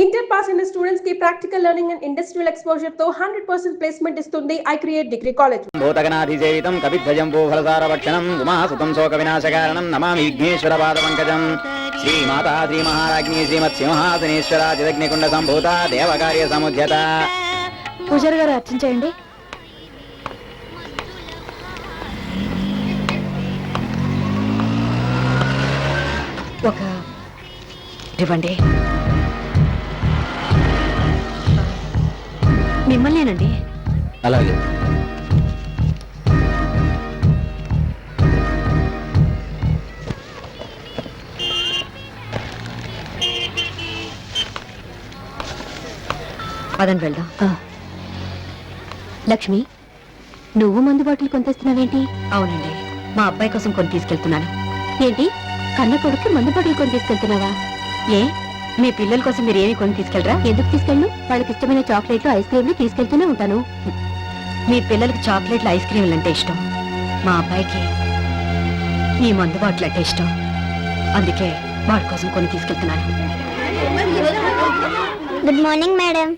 Inter pass in the students की practical learning and industrial exposure तो 100% placement इस्तुंदी I create degree college. भूतगणाधिसेवितं कविध्वजं भूफलसारभक्षणं उमासुतं शोकविनाशकारणं Namami विघ्नेश्वरपादपङ्कजं श्रीमाता श्रीमहाराज्ञी श्रीमत्सिंहासनेश्वराजिदग्निकुण्डसम्भूता देवकार्यसमुद्यता పూజారి గారు అర్చించేయండి. ఒక ఇవ్వండి. మిమ్మల్నేనండి. అలాగే పదండి వెళ్దాం. లక్ష్మి, నువ్వు మందు బాటిల్ కొనితేస్తున్నావేంటి? అవునండి, మా అబ్బాయి కోసం కొని తీసుకెళ్తున్నాను. ఏంటి, కన్న కొడుకు మందు బాటిల్ కొని తీసుకెళ్తున్నావా? ఏ, మీ పిల్లల కోసం మీరు ఏమి కొని తీసుకెళ్ళరా? ఎందుకు తీసుకెళ్ళను? వాళ్ళకి ఇష్టమైన చాక్లెట్లు ఐస్ క్రీమ్లు తీసుకెళ్తూనే ఉంటాను. మీ పిల్లలకి చాక్లెట్లు ఐస్ క్రీమ్లు అంటే ఇష్టం, మా అబ్బాయికి ఈ మందు బాటిల్ అంటే ఇష్టం. అందుకే వాడి కోసం కొని తీసుకెళ్తున్నాను. Good morning madam.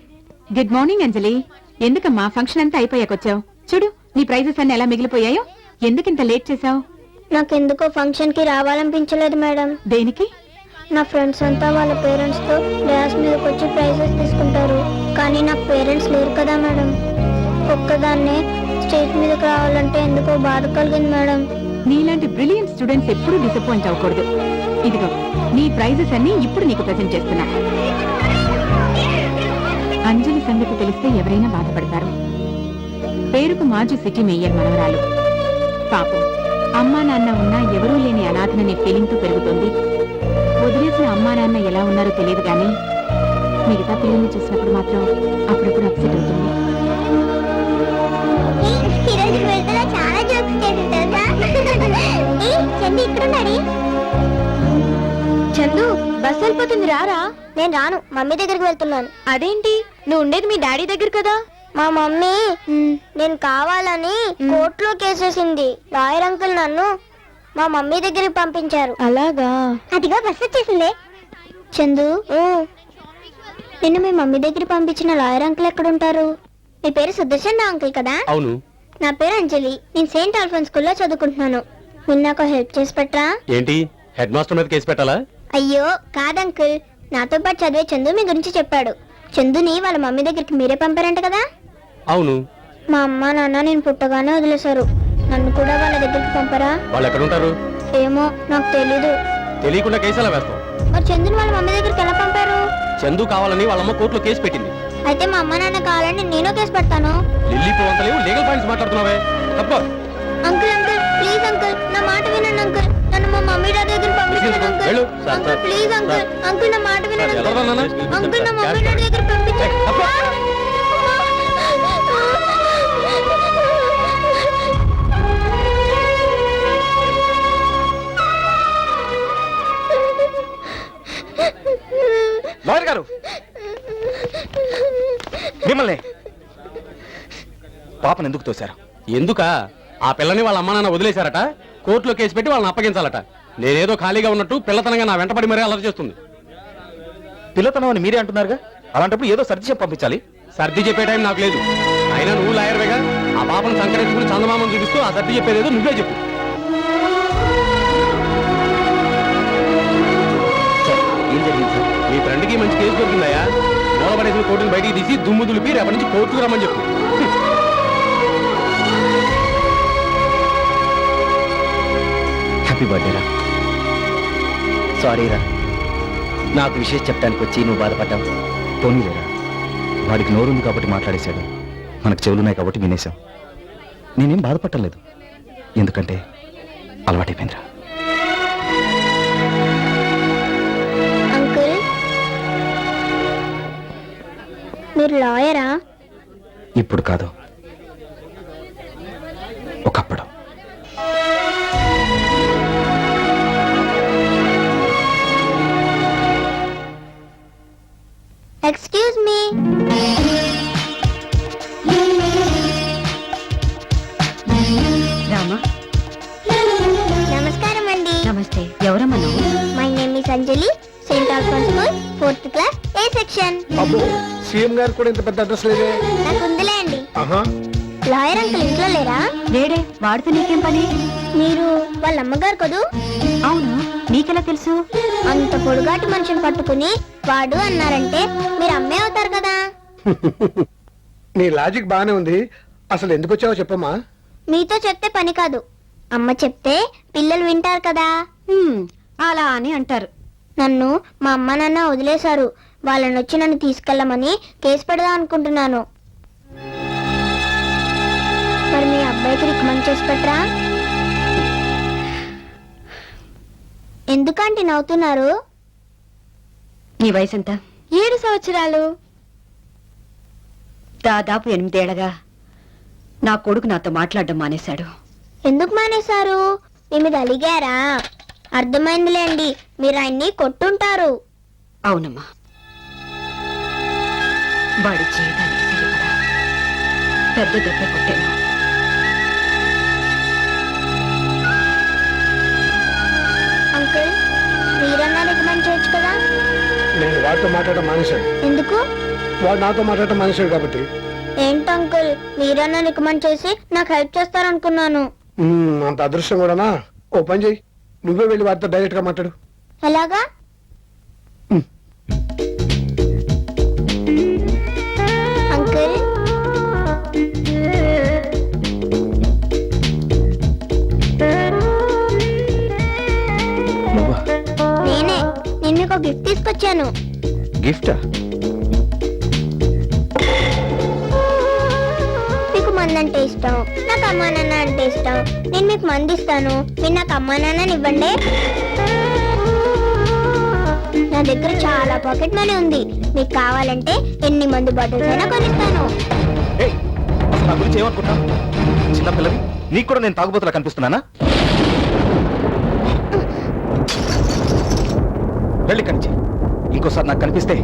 Good morning Anjali. ఎందుకమ్మా ఫంక్షన్ అంతా అయిపోయాకొచ్చావు? చూడు నీ ప్రైజెస్ అన్ని ఎలా మిగిలిపోయాయో. ఎందుకింత లేట్ చేసావు? నాకెందుకో ఫంక్షన్ కి రావాలనిపించలేదు మేడం. దేనికి? నా ఫ్రెండ్స్ అంతా వాళ్ళ పేరెంట్స్ తో డాన్స్ మీదకి వచ్చి ప్రైజెస్ తీసుకుంటారు, కానీ నాకు పేరెంట్స్ లేరు కదా మేడం. ఒక్కదాన్నే స్టేజ్ మీదకి రావాలంటే ఎందుకో బాధ కలిగింది మేడం. నీలాంటి బ్రిలియంట్ స్టూడెంట్స్ ఎప్పుడూ డిసప్పాయింట్ అవ్వకూడదు. ఇదిగో నీ ప్రైజెస్ అన్ని ఇప్పుడు నీకు ప్రెజెంట్ చేస్తున్నా. అంజలి సంగతి తెలిస్తే ఎవరైనా బాధపడతారు. పేరుకు మాజీ సిటీ మేయర్ మనవరాలు. పాపం, అమ్మా నాన్న ఉన్నా ఎవరూ లేని అనాథననే ఫీలింగ్తో పెరుగుతుంది. వదిలేసిన అమ్మా నాన్న ఎలా ఉన్నారో తెలియదు కానీ మిగతా పిల్లల్ని చూసినప్పుడు మాత్రం అప్పుడప్పుడు అప్సెట్ అవుతుంది. చందు, బస్ వెళ్ళిపోతుంది, రారా? నేను రాను, మమ్మీ దగ్గరికి వెళ్తున్నాను. అదేంటి, నువ్వు ఉండేది మీ డాడీ దగ్గర కదా? మా మమ్మీ నేను కావాలని కోర్టులో కేసేసింది. లాయర్ అంకుల్ నన్ను మా మమ్మీ దగ్గరికి పంపించారు. అలాగా? అదిగా బస్ వచ్చేసింది. చందు, నిన్ను మీ మమ్మీ దగ్గరికి పంపించిన లాయర్ అంకుల్ ఎక్కడ ఉంటారు? మీ పేరు సుదర్శన్ అంకుల్ కదా? అవును. నా పేరు అంజలి. నేను సెయింట్ ఆల్ఫోన్స్ స్కూల్లో చదువుకుంటున్నాను. మీరు నాకు హెల్ప్ చేసి పెట్టరా? ఏంటి, హెడ్ మాస్టర్ మీద కేసు పెట్టాలా? అయ్యో కాదంకుల్, నాతో పాటు చదివే చందు మీ గురించి చెప్పాడు. చందుని వాళ్ళ మమ్మీ దగ్గరికి మీరే పంపారంట కదా? అవును. మా అమ్మ నాన్న నేను పుట్టగానే వదిలేశారు. నన్ను కూడా వాళ్ళ దగ్గరికి పంపరా? వాళ్ళు ఎక్కడ ఉంటారు? ఏమో, నాకు తెలీదు. తెలియకుండా కేసు ఎలా వేస్తాం? మరి చందుని వాళ్ళ మమ్మీ దగ్గరికి ఎలా పంపారు? చందు కావాలని వాళ్ళమ్మ కోర్టులో కేసు పెట్టింది. అయితే మా అమ్మ నాన్న కావాలని నేను కేసు పెడతాను. ఢిల్లీ పోవంతలేవు, లీగల్ పాయింట్స్ మాట్లాడుతున్నావే. తప్ప. అంకుల్ అంకుల్ ప్లీజ్ అంకుల్, నా మాట వినండి అంకుల్. నన్ను మా మమ్మీ డాడీ దగ్గర పంపించండి uncle. Uncle please uncle, uncle నా మాట వినండి అంకుల్. అంకుల్ నా మమ్మీ డాడీ దగ్గర పంపించండి. లాయర్ గారు, మిమ్మల్ని పాపను ఎందుకు తోశారు? ఎందుకా? ఆ పిల్లని వాళ్ళ అమ్మ నాన్న వదిలేశారట, కోర్టులో కేసు పెట్టి వాళ్ళని అప్పగించాలట. నేనేదో ఖాళీగా ఉన్నట్టు పిల్లతనంగా నా వెంటపడి మరీ అలర్ట్ చేస్తుంది. పిల్లతనం అని మీరే అంటున్నారుగా, అలాంటప్పుడు ఏదో సర్ది చెప్పి పంపించాలి. సర్ది చెప్పే టైం నాకు లేదు. అయినా నువ్వు లాయర్వేగా, ఆ పాపను సంకరించుకుని చందమామను చూపిస్తూ ఆ సర్ది చెప్పేదేదో నువ్వే చెప్పు. ఏం జరిగింది సార్? మీ ఫ్రెండ్కి మంచి కేసు దొరికిందయా. మూలపడేసిన కోర్టును బయటికి తీసి దుమ్ము దులిపి రేపటి నుంచి కోర్టుకు రమ్మని చెప్పు. హ్యాపీ బర్త్డే రా. సారీ రా, నాకు విషయం చెప్పడానికి వచ్చి నువ్వు బాధపడ్డావు. పోనీలేరా, వాడికి నోరుంది కాబట్టి మాట్లాడేశాడు, మనకు చెవులున్నాయి కాబట్టి వినేశాం. నేనేం బాధపడలేదు, ఎందుకంటే అలవాటైపోయిందిరా. అంకుల్, మీరు లాయరా? ఇప్పుడు కాదు, ఒకప్పుడు. Excuse me. రామా, నమస్కారం అండి. నమస్తే. ఎవరమ్మా నువ్వు? My name is Anjali, Saint Alphonse school 4th class A section. అబ్బో సీఎం గారు కూడా ఇంత పెద్ద అడ్రస్ లేదే. నాకు ఉందిలే అండి. ఆహా. లాయర్ అంకుల్ ఇంట్లో లేరా? లేడే, వాడితో నీకేం పని? మీరు వాళ్ళ అమ్మగారు కదూ? అవును, నీకెలా తెలుసు? అంత పొడుగాటి మనిషిని పట్టుకుని వాడు అన్నారంటే మీరు అమ్మే అవుతారు కదా. నీ లాజిక్ బానే ఉంది. అసలు ఎందుకు వచ్చావో చెప్పమ్మా. మీతో చెప్తే పని కాదు, అమ్మ చెప్తే పిల్లలు వింటారు కదా. అలా అని అంటారు. నన్ను మా అమ్మ నాన్న వదిలేశారు. వాళ్ళని వచ్చి నన్ను తీసుకెళ్ళమని కేసు పెడదాం అనుకుంటున్నాను. మరి మీ అబ్బాయికి రికమెండ్ చేసి పెట్టరా? ఎందుకంటే నవ్వుతున్నారు? నీ వయసు ఎంత? 7 సంవత్సరాలు. దాదాపు 8 ఏళ్లగా నా కొడుకు నాతో మాట్లాడడం మానేశాడు. ఎందుకు మానేశారు? మీ మీద అలిగారా? అర్థమైందిలేండి, మీరు ఆయన్ని కొట్టుంటారు. అవునమ్మా, వాడి జీవితానికి సరిపడా పెద్ద దెబ్బ కొట్టాను. అంకుల్, మీరన్నా రికమెండ్ చేయొచ్చు కదా. నేను వాడితో మాట్లాడటం మానేశాడు. ఎందుకు? వాడు నాతో మాట్లాడటం మానేశాడు కాబట్టి. ఏంటి అంకుల్, మీరన్నా రికమెండ్ చేసి నాకు హెల్ప్ చేస్తారనుకున్నాను. అంత అదృష్టం కూడానా? ఓ పని చెయ్యి, నువ్వే వెళ్ళి వాడితో డైరెక్ట్ గా మాట్లాడు. ఎలాగా? అంకుల్, నేనే. నేను మీకు ఒక గిఫ్ట్ తీసుకొచ్చాను. గిఫ్టా? మీకు మందంటే ఇష్టం, నాకు అమ్మా నాన్న అంటే ఇష్టం. నేను మీకు మంది ఇస్తాను, మీరు నాకు అమ్మా నాన్నని ఇవ్వండి. నా దగ్గర చాలా పాకెట్ మనీ ఉంది. మీకు కావాలంటే ఎన్ని మందు బాటిల్స్ అయినా కొనిస్తాను. నా గురించి ఏమనుకుంటా? చిన్నపిల్లవి, నీకు కూడా నేను తాగుబోతులా కనిపిస్తున్నానా? వెళ్ళి కనిచి ఇంకోసారి నాకు కనిపిస్తే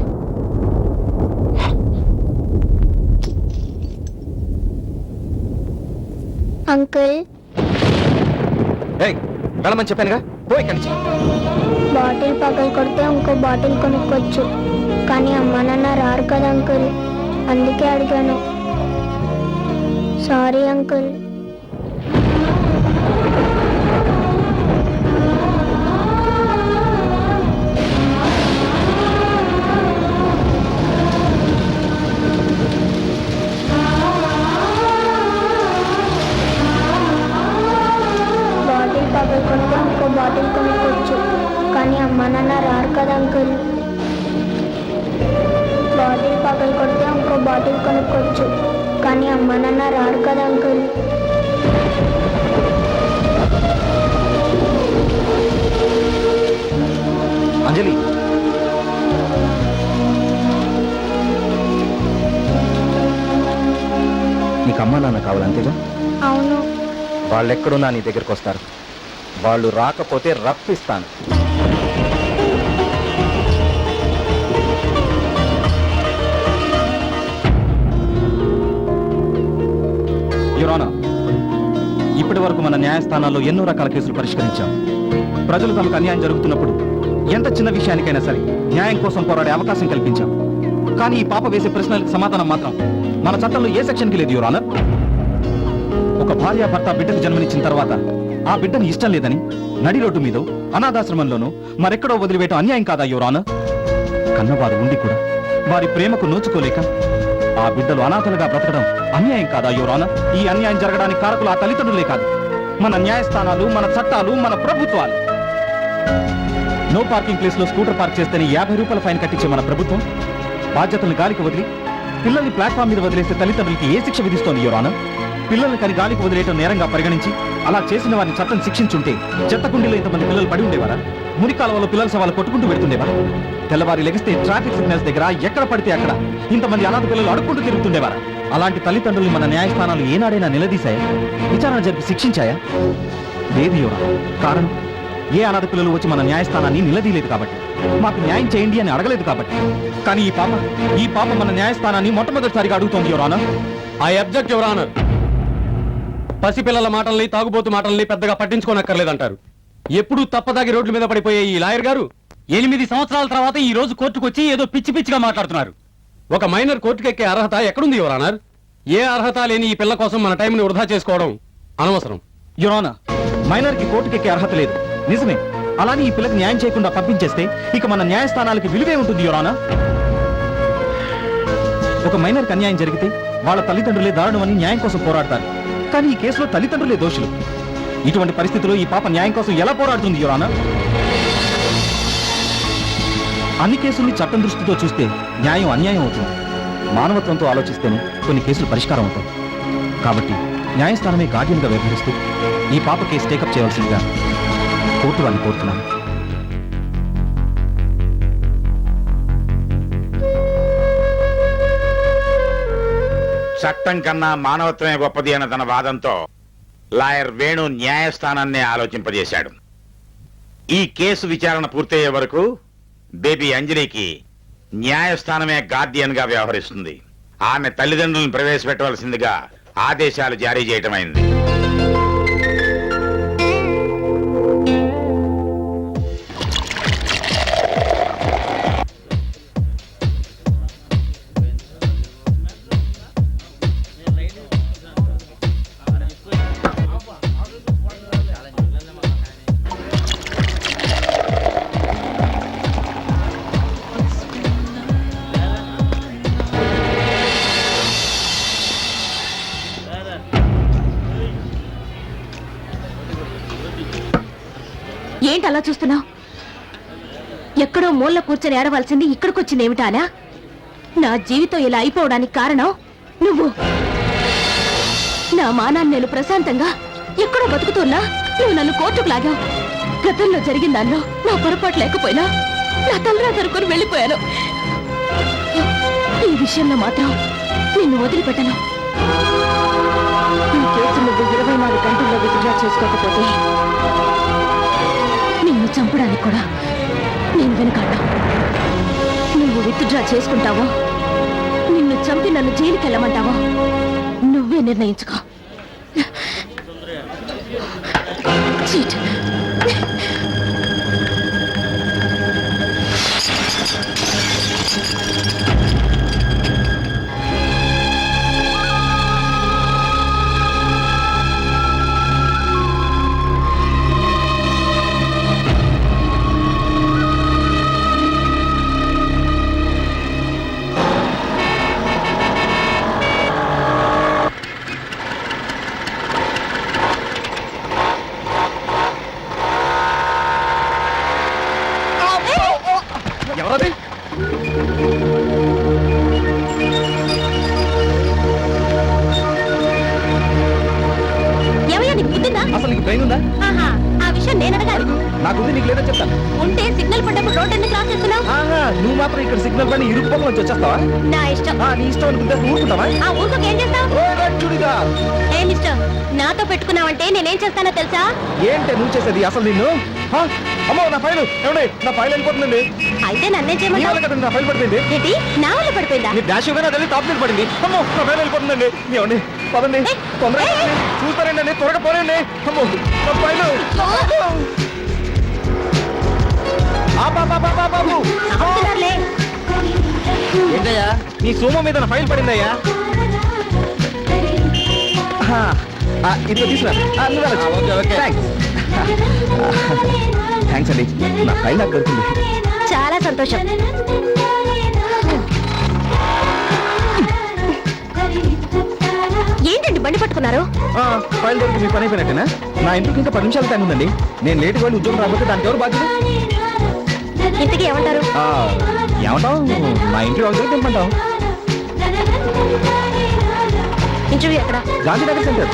అంకుల్, వెళ్ళమని చెప్పానుగా, పోయి కనిచి. బాటిల్ పగలు కొడితే ఇంకో బాటిల్ కొనుక్కోవచ్చు, కానీ అమ్మా నాన్న రారు కదా అంకుల్, అందుకే అడిగాను. Sorry uncle. బాటిల్ పగలు కొడితే ఇంకో బాటిల్ కొనుక్కోవచ్చు, కానీ అమ్మా నాన్న రారు కదా అంకుల్. బాటిల్ పగలు కొడితే ఇంకో బాటిల్ కొనుక్కోవచ్చు, కానీ అమ్మా నాన్న రారు కదా అంకుల్. అంజలి, నీకు అమ్మా నాన్న కావాలంతేగా? అవును. వాళ్ళెక్కడున్నా నీ దగ్గరకు వస్తారు. వాళ్ళు రాకపోతే రప్పిస్తాను. యువరానా, ఇప్పటి వరకు మన న్యాయస్థానాల్లో ఎన్నో రకాల కేసులు పరిష్కరించాం. ప్రజలు తమకు అన్యాయం జరుగుతున్నప్పుడు ఎంత చిన్న విషయానికైనా సరే న్యాయం కోసం పోరాడే అవకాశం కల్పించాం. కానీ ఈ పాప వేసే ప్రశ్నలకు సమాధానం మాత్రం మన చట్టంలో ఏ సెక్షన్కి లేదు యువరానా. ఒక భార్య భర్త బిడ్డకు జన్మనిచ్చిన తర్వాత ఆ బిడ్డను ఇష్టం లేదని నడి రోడ్డు మీదో అనాథాశ్రమంలోనూ మరెక్కడో వదిలివేయటం అన్యాయం కాదా యువరానా? కన్నవారు ఉండి కూడా వారి ప్రేమకు నోచుకోలేక ఆ బిడ్డలు అనాథలుగా బ్రతకడం అన్యాయం కాదా యువరానా? ఈ అన్యాయం జరగడానికి కారకులు ఆ తల్లిదండ్రులే కాదు, మన న్యాయస్థానాలు, మన చట్టాలు, మన ప్రభుత్వాలు. నో పార్కింగ్ ప్లేస్ లో స్కూటర్ పార్క్ చేస్తేనే 50 రూపాయల ఫైన్ కట్టించే మన ప్రభుత్వం బాధ్యతలను గాలికి వదిలి పిల్లల్ని ప్లాట్ఫామ్ మీద వదిలేస్తే తల్లిదండ్రులకి ఏ శిక్ష విధిస్తోంది యువరానా? పిల్లల్ని కని గాలికి వదిలేయటం నేరంగా పరిగణించి అలా చేసిన వారిని చట్టం శిక్షించుంటే చెత్తకుండీలో ఇంతమంది పిల్లలు పడి ఉండేవారా? మురికాలంలో పిల్లల సవాలు కొట్టుకుంటూ పెడుతుండేవా? తెల్లవారి లెగిస్తే ట్రాఫిక్ సిగ్నల్స్ దగ్గర ఎక్కడ పడితే అక్కడ ఇంతమంది అనాథ పిల్లలు అడుక్కుంటూ తిరుగుతుండేవారా? అలాంటి తల్లిదండ్రులు మన న్యాయస్థానాలు ఏనాడైనా నిలదీశాయా? విచారణ జరిపి శిక్షించాయా? లేదు యువరానా. కారణం, ఏ అనాథ పిల్లలు వచ్చి మన న్యాయస్థానాన్ని నిలదీయలేదు కాబట్టి, మాకు న్యాయం చేయండి అని అడగలేదు కాబట్టి. కానీ ఈ పాప మన న్యాయస్థానాన్ని మొట్టమొదటిసారిగా అడుగుతోంది యువరానా. I object your honour. పసిపిల్లల మాటల్ని, తాగుబోతు మాటల్ని పెద్దగా పట్టించుకోనక్కర్లేదంటారు. ఎప్పుడూ తప్పదాగి రోడ్ల మీద పడిపోయే ఈ లాయర్ గారు 8 సంవత్సరాల తర్వాత ఈ రోజు కోర్టుకు వచ్చి ఏదో పిచ్చి పిచ్చిగా మాట్లాడుతున్నారు. ఒక మైనర్ కోర్టుకెక్కే అర్హత ఎక్కడుంది యువర్ ఆనర్? ఏ అర్హత లేని ఈ పిల్ల కోసం మన టైంని వృధా చేసుకోవడం అనవసరం. యువర్ మైనర్ కి కోర్టుకెక్కే అర్హత లేదు, నిజమే. అలానే ఈ పిల్లకి న్యాయం చేయకుండా పంపించేస్తే ఇక మన న్యాయస్థానాలకి విలువే ఉంటుంది యువర్ ఆనర్. ఒక మైనర్కి అన్యాయం జరిగితే వాళ్ళ తల్లిదండ్రులే దారుణమని న్యాయం కోసం పోరాడతారు. కానీ ఈ కేసులో తల్లిదండ్రులే దోషులు. ఇటువంటి పరిస్థితుల్లో ఈ పాప న్యాయం కోసం ఎలా పోరాడుతుంది యువర్ ఆనర్? అన్ని కేసుల్ని చట్టం దృష్టితో చూస్తే న్యాయం అన్యాయం అవుతుంది. మానవత్వంతో ఆలోచిస్తేనే కొన్ని కేసులు పరిష్కారం అవుతాయి. కాబట్టి న్యాయస్థానమే గార్డియన్గా వ్యవహరిస్తూ ఈ పాప కేసు టేకప్ చేయవలసిందిగా కోర్టు వారిని కోరుతున్నాను. చట్టం కన్నా మానవత్వమే గొప్పది అన్న తన వాదంతో లాయర్ వేణు న్యాయస్థానాన్ని ఆలోచింపజేశాడు. ఈ కేసు విచారణ పూర్తయ్యే వరకు బేబీ అంజలికి న్యాయస్థానమే గార్డియన్ గా వ్యవహరిస్తుంది. ఆమె తల్లిదండ్రులను ప్రవేశపెట్టవలసిందిగా ఆదేశాలు జారీ చేయటమైంది. ఏంటి అలా చూస్తున్నావు? ఎక్కడో మూల కూర్చొని ఏడవలసింది ఇక్కడికొచ్చింది ఏమిటానా? నా జీవితం ఇలా అయిపోవడానికి కారణం నువ్వు. నా మానాన్ని నేను ప్రశాంతంగా ఎక్కడో బతుకుతున్నా నువ్వు నన్ను కోర్టుకు లాగావు. గతంలో జరిగిన దానిలో నా పొరపాటు లేకపోయినా నా తలరా దొరుకుని వెళ్ళిపోయాను. ఈ విషయంలో మాత్రం నిన్ను వదిలిపెట్టను. ఈ కేసు నువ్వు 24 గంటల్లో విత్డ్రా చేసుకోకపోతే నిన్ను చంపడానికి కూడా నేను వెనుకాడా. నువ్వు విత్డ్రా చేసుకుంటావో నిన్ను చంపి నన్ను జైలుకి వెళ్ళమంటావో నువ్వే నిర్ణయించుకో. చీట్. ఎవరది? ఏమయ్యా నీకు బుద్ధిందా? అసలు నీకు బ్రెయిన్ ఉందా? ఆహా, ఆ విషయం నేను అడగాలి. నాకుంది, నీకు లేదో చెప్తాను. ఉంటే సిగ్నల్ పడ్డప్పుడు రోడ్ ఎందుకు క్రాస్ చేస్తున్నావు? ఆహా, నువ్వు మాత్రం ఇక్కడ సిగ్నల్ పని ఇరుక్కుపోక నుంచి వచ్చేస్తావా? నా ఇష్టం. నీ ఇష్టం అనుకుంటే ఊరుకుంటావా? ఆ ఊరుకోకి ఏం చేస్తావు? చూడిగా ఏ మిస్టర్, నాతో పెట్టుకున్నావంటే నేనేం చేస్తానో తెలుసా? ఏంటే నువ్వు చేసేది? అసలు నిన్ను అమ్మో నా ఫైల్ ఏమండి, నా ఫైల్ వెళ్ళిపోతుందండి. అయితే నన్నేం నీ చేయమంటావు? వల్ల కదండి నా ఫైల్ పడిపోయింది. ఏంటి, నా వల్ల పడిపోయిందా? మీ డాష్ ఇవ్వనా తెలియదు, టాప్ మీద పడింది. అమ్మో నా ఫైల్ వెళ్ళిపోతుందండి. ఏమండి పదండి, తొందరగా చూస్తారండి, త్వరగా పోనండి. అమ్మో నా ఫైల్. బాబు ఆపుతున్నారులే. ఏంటయ్యా, నీ సోమ మీద నా ఫైల్ పడిందయ్యా. ఇదిగో తీసుకురా. థ్యాంక్స్ అండి, నా ఫైల్ నాకు దొరికింది. చాలా సంతోషం. ఏంటండి బండి పట్టుకున్నారు? ఫైల్ దొరికి మీ పని అయిపోయినట్టేనా? నా ఇంటికి ఇంకా 10 నిమిషాలు టైం ఉందండి. నేను లేట్గా వెళ్ళి ఉద్యోగం రాకపోతే దానికి ఎవరు బాధ్యత? ఇంతకీ ఏమంటారు? ఏమంటావు, మా ఇంటి వాళ్ళతో తెంపంటావు. ఇంటర్వ్యూ ఎక్కడ? గాంధీనగర్ సెంటర్.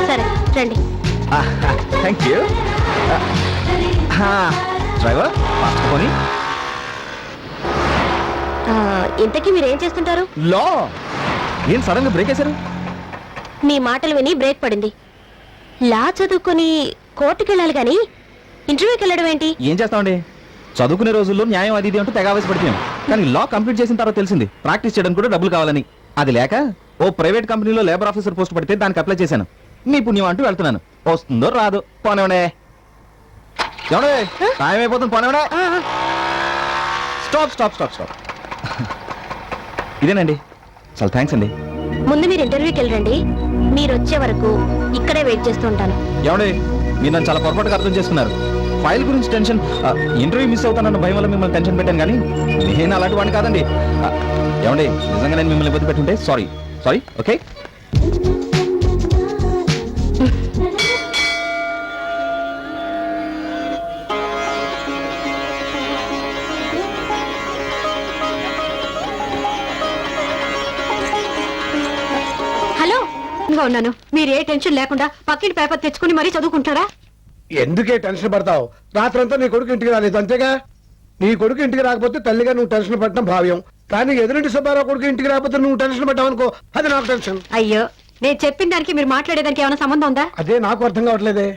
సరే రండి. Thank you. డ్రైవర్ పోనీ. ఇంతకీ మీరేం చేస్తుంటారు? లో ఏం సడన్ గా బ్రేక్ వేశారు? మీ మాటలు విని బ్రేక్ పడింది. లా చదువుకొని కోర్టుకి వెళ్ళాలి కానీ ఇంటర్వ్యూకి వెళ్ళడం ఏంటి? ఏం చేస్తామండి, చదువుకునే రోజుల్లో న్యాయం అది ఇది అంటూ తెగ ఆవేశపడిపోయాం. కానీ లా కంప్లీట్ చేసిన తర్వాత తెలిసింది ప్రాక్టీస్ చేయడానికి కూడా డబ్బులు కావాలని. అది లేక ఓ ప్రైవేట్ కంపెనీలో లేబర్ ఆఫీసర్ పోస్ట్ పడితే దానికి అప్లై చేశాను. మీ పుణ్యం అంటూ వెళ్తున్నాను. వస్తుందో రాదో పోనివ్వండి. ఏమండే టైం అయిపోతుంది పోనీ స్టాప్ స్టాప్ స్టాప్ స్టాప్ ఇదేనండి చాలా థ్యాంక్స్ అండి. ముందు మీరు ఇంటర్వ్యూకి వెళ్ళండి, మీరు వచ్చే వరకు ఇక్కడే వెయిట్ చేస్తూ ఉంటాను. ఏమండే మీరు నన్ను చాలా పొరపాటుగా అర్థం చేసుకున్నారు. ఫైల్ గురించి టెన్షన్, ఇంటర్వ్యూ మిస్ అవుతానన్న భయం వల్ల మిమ్మల్ని టెన్షన్ పెట్టాను కానీ నేను అలాంటి వాడిని కాదండి. ఏమండి నిజంగా నేను మిమ్మల్ని ఇబ్బంది పెట్టుంటే సారీ సారీ. ఓకే హలో, ఇంకా ఉన్నాను. మీరు ఏ టెన్షన్ లేకుండా పక్కింటి పేపర్ తెచ్చుకుని మరీ చదువుకుంటారా? ఎందుకే టెన్షన్ పడతావు? రాత్రంతా నీ కొడుకు ఇంటికి రాలేదు అంతేగా. నీ కొడుకు ఇంటికి రాకపోతే తల్లిగా నువ్వు టెన్షన్ పడటం భావ్యం. కానీ ఎదురింటి సుబ్బారావు కొడుకు ఇంటికి రాకపోతే నువ్వు టెన్షన్ పడ్డావు అనుకో, అది నాకు టెన్షన్. అయ్యో, నేను చెప్పిన దానికి మీరు మాట్లాడేదానికి ఏమైనా సంబంధం ఉందా? అదే నాకు అర్థం కావట్లేదే.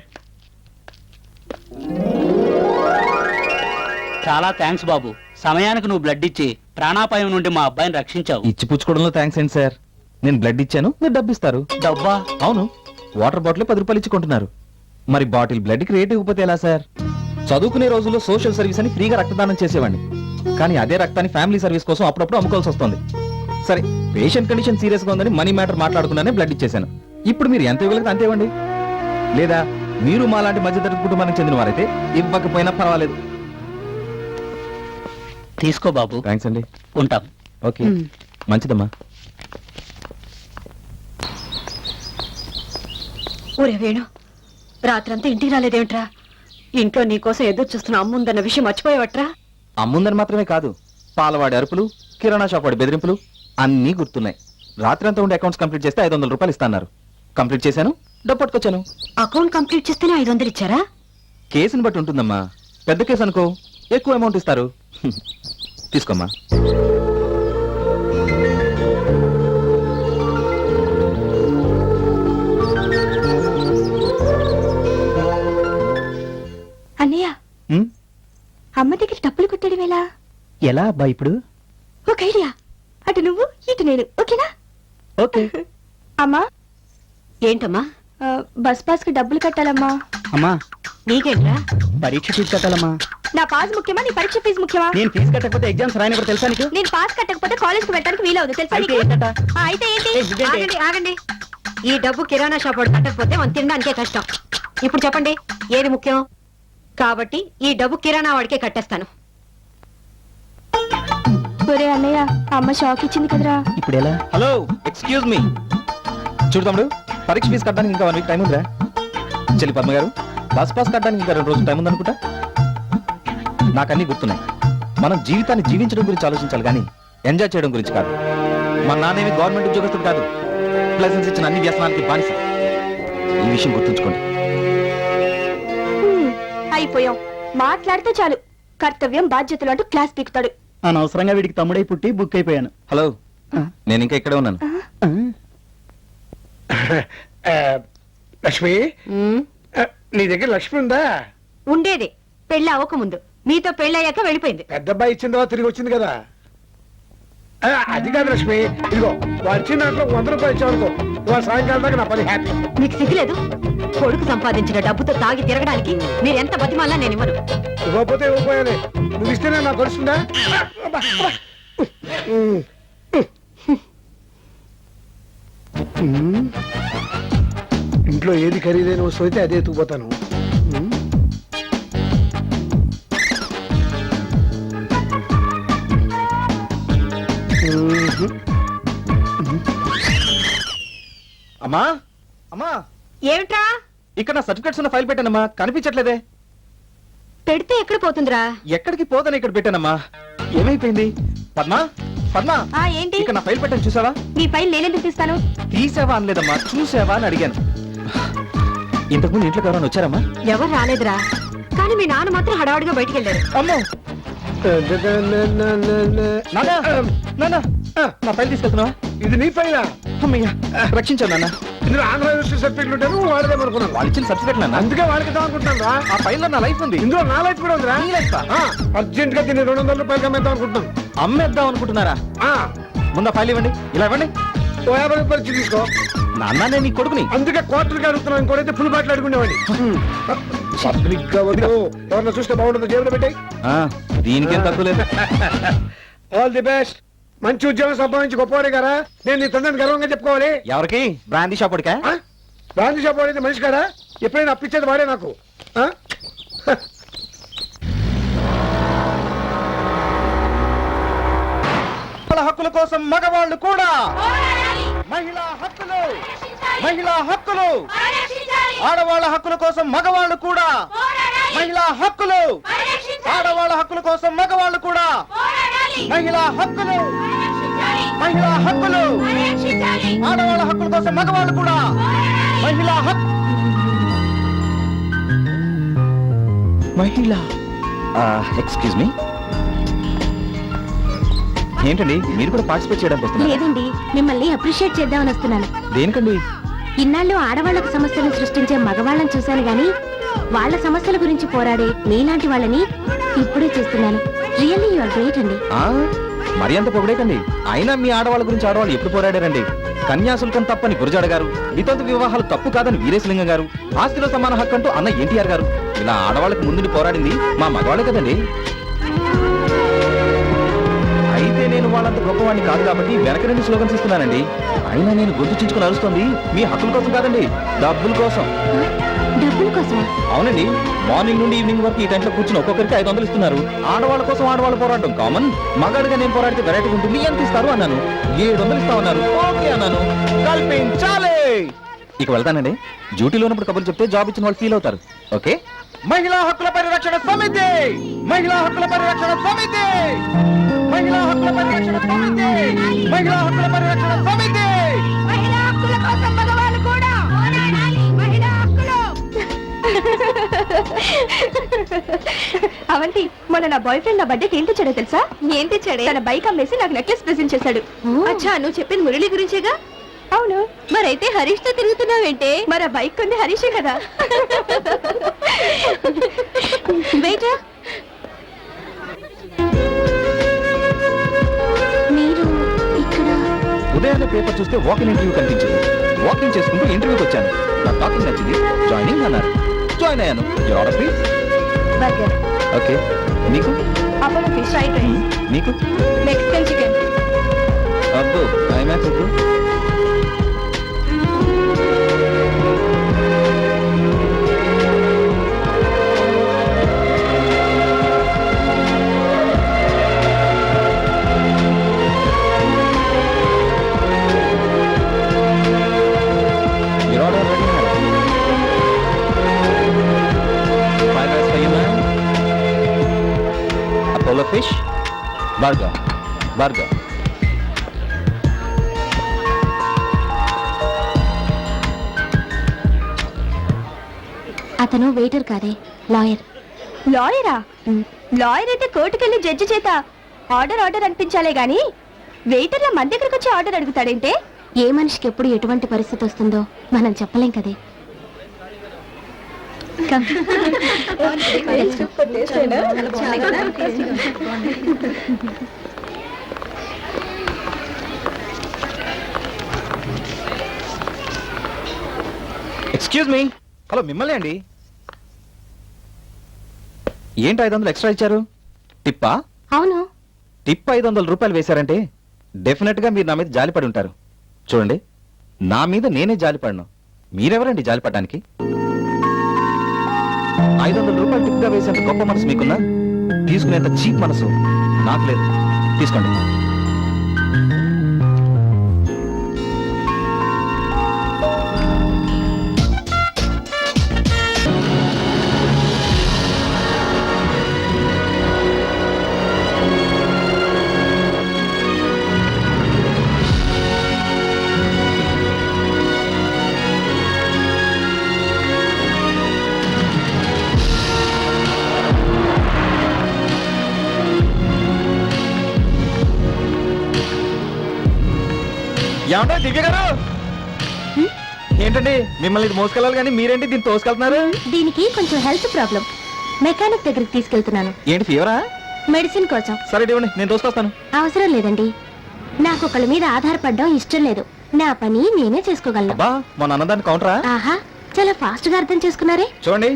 చాలా థ్యాంక్స్ బాబు. సమయానికి నువ్వు బ్లడ్ ఇచ్చి ప్రాణాపాయం నుండి మా అబ్బాయిని రక్షించావు. ఇచ్చి పుచ్చుకోవడంలో థ్యాంక్స్ ఏంటి సార్? నేను బ్లడ్ ఇచ్చాను, మీరు డబ్బు ఇస్తారు. డబ్బా? అవును, వాటర్ బాటిల్ 10 రూపాయలు ఇచ్చి కొంటున్నారు. మరి బాటిల్ బ్లడ్ కి రేట్ ఇవ్వకపోతే ఎలా సార్? చదువుకునే రోజుల్లో సోషల్ సర్వీస్ అని ఫ్రీగా రక్తదానం చేసేవాడిని. కానీ అదే రక్తాన్ని ఫ్యామిలీ సర్వీస్ కోసం అప్పుడప్పుడు అమ్ముకోవాల్సి వస్తుంది. సరే, పేషెంట్ కండిషన్ సీరియస్ గా ఉందని మనీ మ్యాటర్ మాట్లాడుకున్నానే బ్లడ్ ఇచ్చేశాను. ఇప్పుడు మీరు ఎంత ఇవ్వగలిగితే అంతే ఇవ్వండి. లేదా మీరు మా లాంటి మధ్యతరగతి కుటుంబానికి చెందిన వారైతే ఇవ్వకపోయినా పర్వాలేదు. తీసుకో బాబు. థ్యాంక్స్ అండి. ఉంటాం. ఓకే, మంచిదమ్మా. ఊరే వేణు, రాత్రంతా ఇంటికి రాలేదేమిట్రా? ఇంట్లో నీకోసం ఎదురు చూస్తున్న అమ్ముందన్న విషయం మర్చిపోయావట్రా? అమ్ముందని మాత్రమే కాదు, పాలవాడి అరుపులు, కిరాణా షాప్ వాడి బెదిరింపులు అన్నీ గుర్తున్నాయి. రాత్రి అంతా ఉండే అకౌంట్స్ కంప్లీట్ చేస్తే 500 రూపాయలు ఇస్తాన్నారు. కంప్లీట్ చేశాను, డబ్బు పట్టుకొచ్చాను. అకౌంట్ కంప్లీట్ చేస్తేనే 500 ఇచ్చారా? కేసుని బట్టి ఉంటుందమ్మా. పెద్ద కేసు అనుకో ఎక్కువ అమౌంట్ ఇస్తారు. తీసుకోమ్మా. అన్నయ్య, ఉమ్, అమ్మ దగ్గర డబ్బులు కొట్టడం ఎలా? ఎలా అబ్బా ఇప్పుడు? ఒక ఐడియా. అటు నువ్వు, ఇటు నేను. ఓకేనా? ఓకే. అమ్మా, ఏంటమ్మా? బస్ పాస్ కి డబ్బులు కట్టాలమ్మా. అమ్మా, నీకేంట్రా? పరీక్ష ఫీజు కట్టాలమ్మా. నా పాస్ ముఖ్యమా, నీ పరీక్ష ఫీజు ముఖ్యమా? నేను ఫీజు కట్టకపోతే ఎగ్జామ్స్ రాయని కూడా తెలుసా నీకు? నేను పాస్ కట్టకపోతే కాలేజ్ కి వెళ్ళడానికి వీలవుతుంది తెలుసా అయితే నీకు? ఏంటట? అయితే ఏంటి? ఇదేంటి? ఆగండి ఆగండి. ఈ డబ్బు కిరాణా షాప్ వాడు కట్టకపోతే మనం తినడానికే కష్టం. ఇప్పుడు చెప్పండి, ఏది ముఖ్యం? కాబట్టి ఈ డబ్బు కిరాణా వాడికే కట్టేస్తాను. ఒరే అన్నయ్య, అమ్మ షాక్ ఇచ్చింది కదరా. ఇప్పుడు ఎలా? Hello, excuse me. చూడు తమ్ముడు, పరీక్ష ఫీజు కట్టడానికి ఇంకా 1 వీక్ టైం ఉందిరా. చెల్లి పద్మ గారు, బస్ పాస్ కట్టడానికి ఇంకా 2 రోజులు టైం ఉందనుకుంటా. నాకన్నీ గుర్తున్నాయి. మనం జీవితాన్ని జీవించడం గురించి ఆలోచించాలి కానీ ఎంజాయ్ చేయడం గురించి కాదు. మా నాన్నేమి గవర్నమెంట్ ఉద్యోగస్తుడు కాదు. లైసెన్స్ ఇచ్చిన అన్ని వ్యసనాలకి బానిస. ఈ విషయం గుర్తుంచుకోండి. అయిపోయాం. మాట్లాడితే చాలు కర్తవ్యం బాధ్యతలు అంటూ క్లాస్ పీకుతాడు. అనవసరంగా వీడికి తమ్ముడై పుట్టి బుక్ అయిపోయాను. హలో, నేను ఇంకా ఇక్కడే ఉన్నాను. లక్ష్మి, ఉమ్, నీ దగ్గర లక్ష్మి ఉందా? ఉండేది పెళ్లి అవ్వకముందు. మీతో పెళ్ళయ్యాక వెళ్ళిపోయింది. పెద్ద అబ్బాయి ఇచ్చిన తర్వాత తిరిగి వచ్చింది కదా. అది కాదు లక్ష్మి, ఇదిగో వాడు ఇచ్చిన దాంట్లో 100 రూపాయలు ఇచ్చావనుకో, వాడు సాయంకాలం దాకా నా పని హ్యాపీ. మీకు సిగ్గులేదు? కొడుకు సంపాదించిన డబ్బుతో తాగి తిరగడానికి మీరు ఎంత బతిమాలా నేను ఇవ్వను. ఇవ్వకపోతే ఇవ్వకపోయానే, నువ్వు ఇస్తేనే నాకు తెలుస్తుందా? ఇంట్లో ఏది ఖరీదైన వస్తువు అయితే అదే ఎత్తుకుపోతాను. అమ్మా, అమ్మా, ఏమిట్రా? ఇక్కడ నా సర్టిఫికెట్స్ ఉన్న ఫైల్ పెట్టానమ్మా, కనిపించట్లేదే. పెడితే ఎక్కడ పోతుందిరా? ఎక్కడికి పోదని ఇక్కడ పెట్టానమ్మా. ఏమైపోయింది? పద్మా, పద్మా, ఏంటి? ఇక్కడ నా ఫైల్ పెట్టాను చూసావా? నీ ఫైల్ నేనెందుకు తీస్తాను? తీసావా అనలేదమ్మా, చూసావా అని అడిగాను. ఇంతకుముందు ఇంట్లోకి ఎవరైనా వచ్చారమ్మా? ఎవరు రాలేదురా, కానీ మీ నాన్న మాత్రం హడావుడిగా బయటికి వెళ్ళారు. అమ్మో, నాన్నా, నాన్నా, నా ఫైల్ తీసుకెళ్తున్నావా? ఇది నీ ఫైలా? అమ్మయ్యా, రక్షించాను నాన్న. ఇందులో ఆంధ్ర యూనివర్సిటీ సర్టిఫికెట్లు ఉంటాను, వాడదేమనుకున్నాను. వాళ్ళు ఇచ్చిన సర్టిఫికెట్ నాన్న. అందుకే వాళ్ళకి ఇద్దాం అనుకుంటున్నాను రా. ఆ ఫైల్లో నా లైఫ్ ఉంది. ఇందులో నా లైఫ్ కూడా ఉందిరా. నీ లైఫ్ ఆ? అర్జెంట్ గా దీన్ని 200 రూపాయలకి అమ్మేద్దాం అనుకుంటున్నాను. అమ్మేద్దాం అనుకుంటున్నారా? ముందు ఆ ఫైల్ ఇవ్వండి. ఇలా ఇవ్వండి. ఓ 50 రూపాయలు ఇచ్చి తీసుకో. నాన్న నేను నీ కొడుకుని. అందుకే కోర్టుకి అడుగుతున్నాను, ఇంకోటైతే ఫుల్ బాటిల్ అడుగునేవాడి. పబ్లిక్ గా వదిలు, ఎవరన్నా చూస్తే బాగుంటుందో జేబులో పెట్టాయి. ఆ, దీనికేం తక్కువ లేదు. All the best. మంచి ఉద్యోగం సంపాదించి గొప్పవాడే కదా, నేను నీ తండ్రిని గర్వంగా చెప్పుకోవాలి. ఎవరికి? బ్రాందీ షాప్ వాడికా? గాంధీ షాప్ వాడైతే మనిషి కదా, ఎప్పుడైనా అప్పించేది వాడే నాకు. ఆ? హక్కుల కోసం మగవాళ్ళు కూడా, మహిళా హక్కులు, మహిళా హక్కులు, ఆడవాళ్ళ హక్కుల కోసం మగవాళ్ళు కూడా, మహిళా హక్కులు, ఆడవాళ్ళ హక్కుల కోసం మగవాళ్ళు కూడా, మహిళా హక్కులు, మహిళా హక్కులు, ఆడవాళ్ళ హక్కుల కోసం మగవాళ్ళు కూడా, మహిళా హక్కు. మహిళ ఎక్స్క్యూజ్ మీ, ఏంటండి మీరు కూడా పార్టిసిపేట్ చేయడానికి వస్తున్నారు? లేదండి, మిమ్మల్ని అప్రిషియేట్ చేద్దామని వస్తున్నాను. దేనికండి? ఇన్నాళ్ళు ఆడవాళ్లకు సమస్యలు సృష్టించే మగవాళ్ళని చూశాను గాని వాళ్ళ సమస్యల గురించి పోరాడే మీలాంటి వాళ్ళని ఇప్పుడే చూస్తున్నాను. రియల్లీ యు ఆర్ గ్రేట్ అండి. మరి అంత పొగడేకండి. అయినా మీ ఆడవాళ్ళ గురించి ఆడవాళ్ళు ఎప్పుడు పోరాడారండి? కన్యాశుల్కం తప్పని గురజాడ గారు, వితంతు వివాహాలు తప్పు కాదని వీరేశలింగం గారు, ఆస్తిలో సమాన హక్కు అంటూ అన్న ఎన్టీఆర్ గారు, ఇలా ఆడవాళ్ళకి ముందుని పోరాడింది మా మగవాళ్ళే కదండి. అయితే నేను వాళ్ళంత గొప్పవాడిని కాదు కాబట్టి వెనక నుండి స్లోగన్స్ ఇస్తున్నానండి. అయినా నేను గొంతు చించుకుని అరుస్తుంది మీ హక్కుల కోసం కాదండి, డబ్బుల కోసం. డబ్బుల కోసం? అవునండి, మార్నింగ్ నుండి ఈవినింగ్ వరకు ఈ టైంలో కూర్చుని ఒక్కొక్కరికి 500 ఇస్తున్నారు. ఆడవాళ్ళ కోసం ఆడవాళ్ళు పోరాటం కామన్, మగాడిగా నేను పోరాడితే వెరైటీ ఉంటుంది, ఎంత ఇస్తారు అన్నాను. 700 ఇస్తామన్నారు. ఓకే అన్నాను, కల్పించాలి. ఇక వెళ్తానండి. డ్యూటీలో ఉన్నప్పుడు కబుర్లు చెప్తే జాబ్ ఇచ్చిన వాళ్ళు ఫీల్ అవుతారు. ఓకే. మహిళా హక్కుల పరిరక్షణ సమితి, మహిళా హక్కుల పరిరక్షణ సమితి, మహిళా హక్కుల పరిరక్షణ సమితి, మహిళా హక్కుల పరిరక్షణ సమితి, మహిళా హక్కుల కోసం మగవాళ్ళు కూడా, మహిళా హక్కులు. అవంతి, మొన్న నా బాయ్ ఫ్రెండ్ నా బర్త్డేకి ఏం తెచ్చాడో తెలుసా? ఏం తెచ్చాడే? తన బైక్ అమ్మేసి నాకు నెక్లెస్ ప్రెజెంట్ చేశాడు. అచ్చా, నువ్వు చెప్పింది మురళి గురించేగా? అవును. మరైతే హరీష్ తో తిరుగుతున్నావేంటే? మరి ఆ బైక్ కొంది హరీషే కదా. బయట మీరు ఇక్కడ ఉదయాన్నే పేపర్ చూస్తే వాకింగ్ ఇంటర్వ్యూ కనిపించింది. వాకింగ్ చేసుకుంటూ ఇంటర్వ్యూకి వచ్చాను. నా టాకింగ్ నచ్చింది, జాయినింగ్ అన్నారు. జాయిన్ అయ్యాను. Your order please. Burger. Okay. మీకు? Apollo fish fried rice. మీకు? Mexican chicken. అబ్బో, ఐమాక్స్ వద్దు. Apollo fish, burger, burger. అతను వెయిటర్ కాదే, లాయర్. లాయరా? లాయర్ అయితే కోర్టుకెళ్ళి జడ్జి చేత ఆర్డర్ ఆర్డర్ అనిపించాలే గాని వెయిటర్ల మన దగ్గరకు వచ్చి ఆర్డర్ అడుగుతాడంటే? ఏ మనిషికి ఎప్పుడు ఎటువంటి పరిస్థితి వస్తుందో మనం చెప్పలేం కదే. Excuse me. హలో, మిమ్మల్ని అండి. ఏంటి 500 ఎక్స్ట్రా ఇచ్చారు? టిప్పా? అవును. టిప్ 500 రూపాయలు వేశారంటే డెఫినెట్ గా మీరు నా మీద జాలిపడి ఉంటారు. చూడండి, నా మీద నేనే జాలిపడను, మీరెవరండి జాలిపడడానికి? 500 రూపాయలు టిప్ గా వేసేంత గొప్ప మనసు మీకున్నా, తీసుకునేంత చీప్ మనసు నాకు లేదు. తీసుకోండి. ఏమంటే దివ్య గారు, ఏంటండి మిమ్మల్ని ఇది మోసుకెళ్ళాలి కానీ మీరేంటి దీన్ని తోసుకెళ్తున్నారు? దీనికి కొంచెం హెల్త్ ప్రాబ్లం, మెకానిక్ దగ్గరికి తీసుకెళ్తున్నాను. ఏంటి ఫీవరా? మెడిసిన్ కోసం. సరే ఇవ్వండి, నేను తోసుకొస్తాను. అవసరం లేదండి, నాకు ఒకళ్ళ మీద ఆధారపడడం ఇష్టం లేదు. నా పని నేనే చేసుకోగలను అబ్బా మొన్న అన్నదాన్ని కౌంటరా ఆహా చాలా ఫాస్ట్ గా అర్థం చేసుకున్నారే. చూడండి,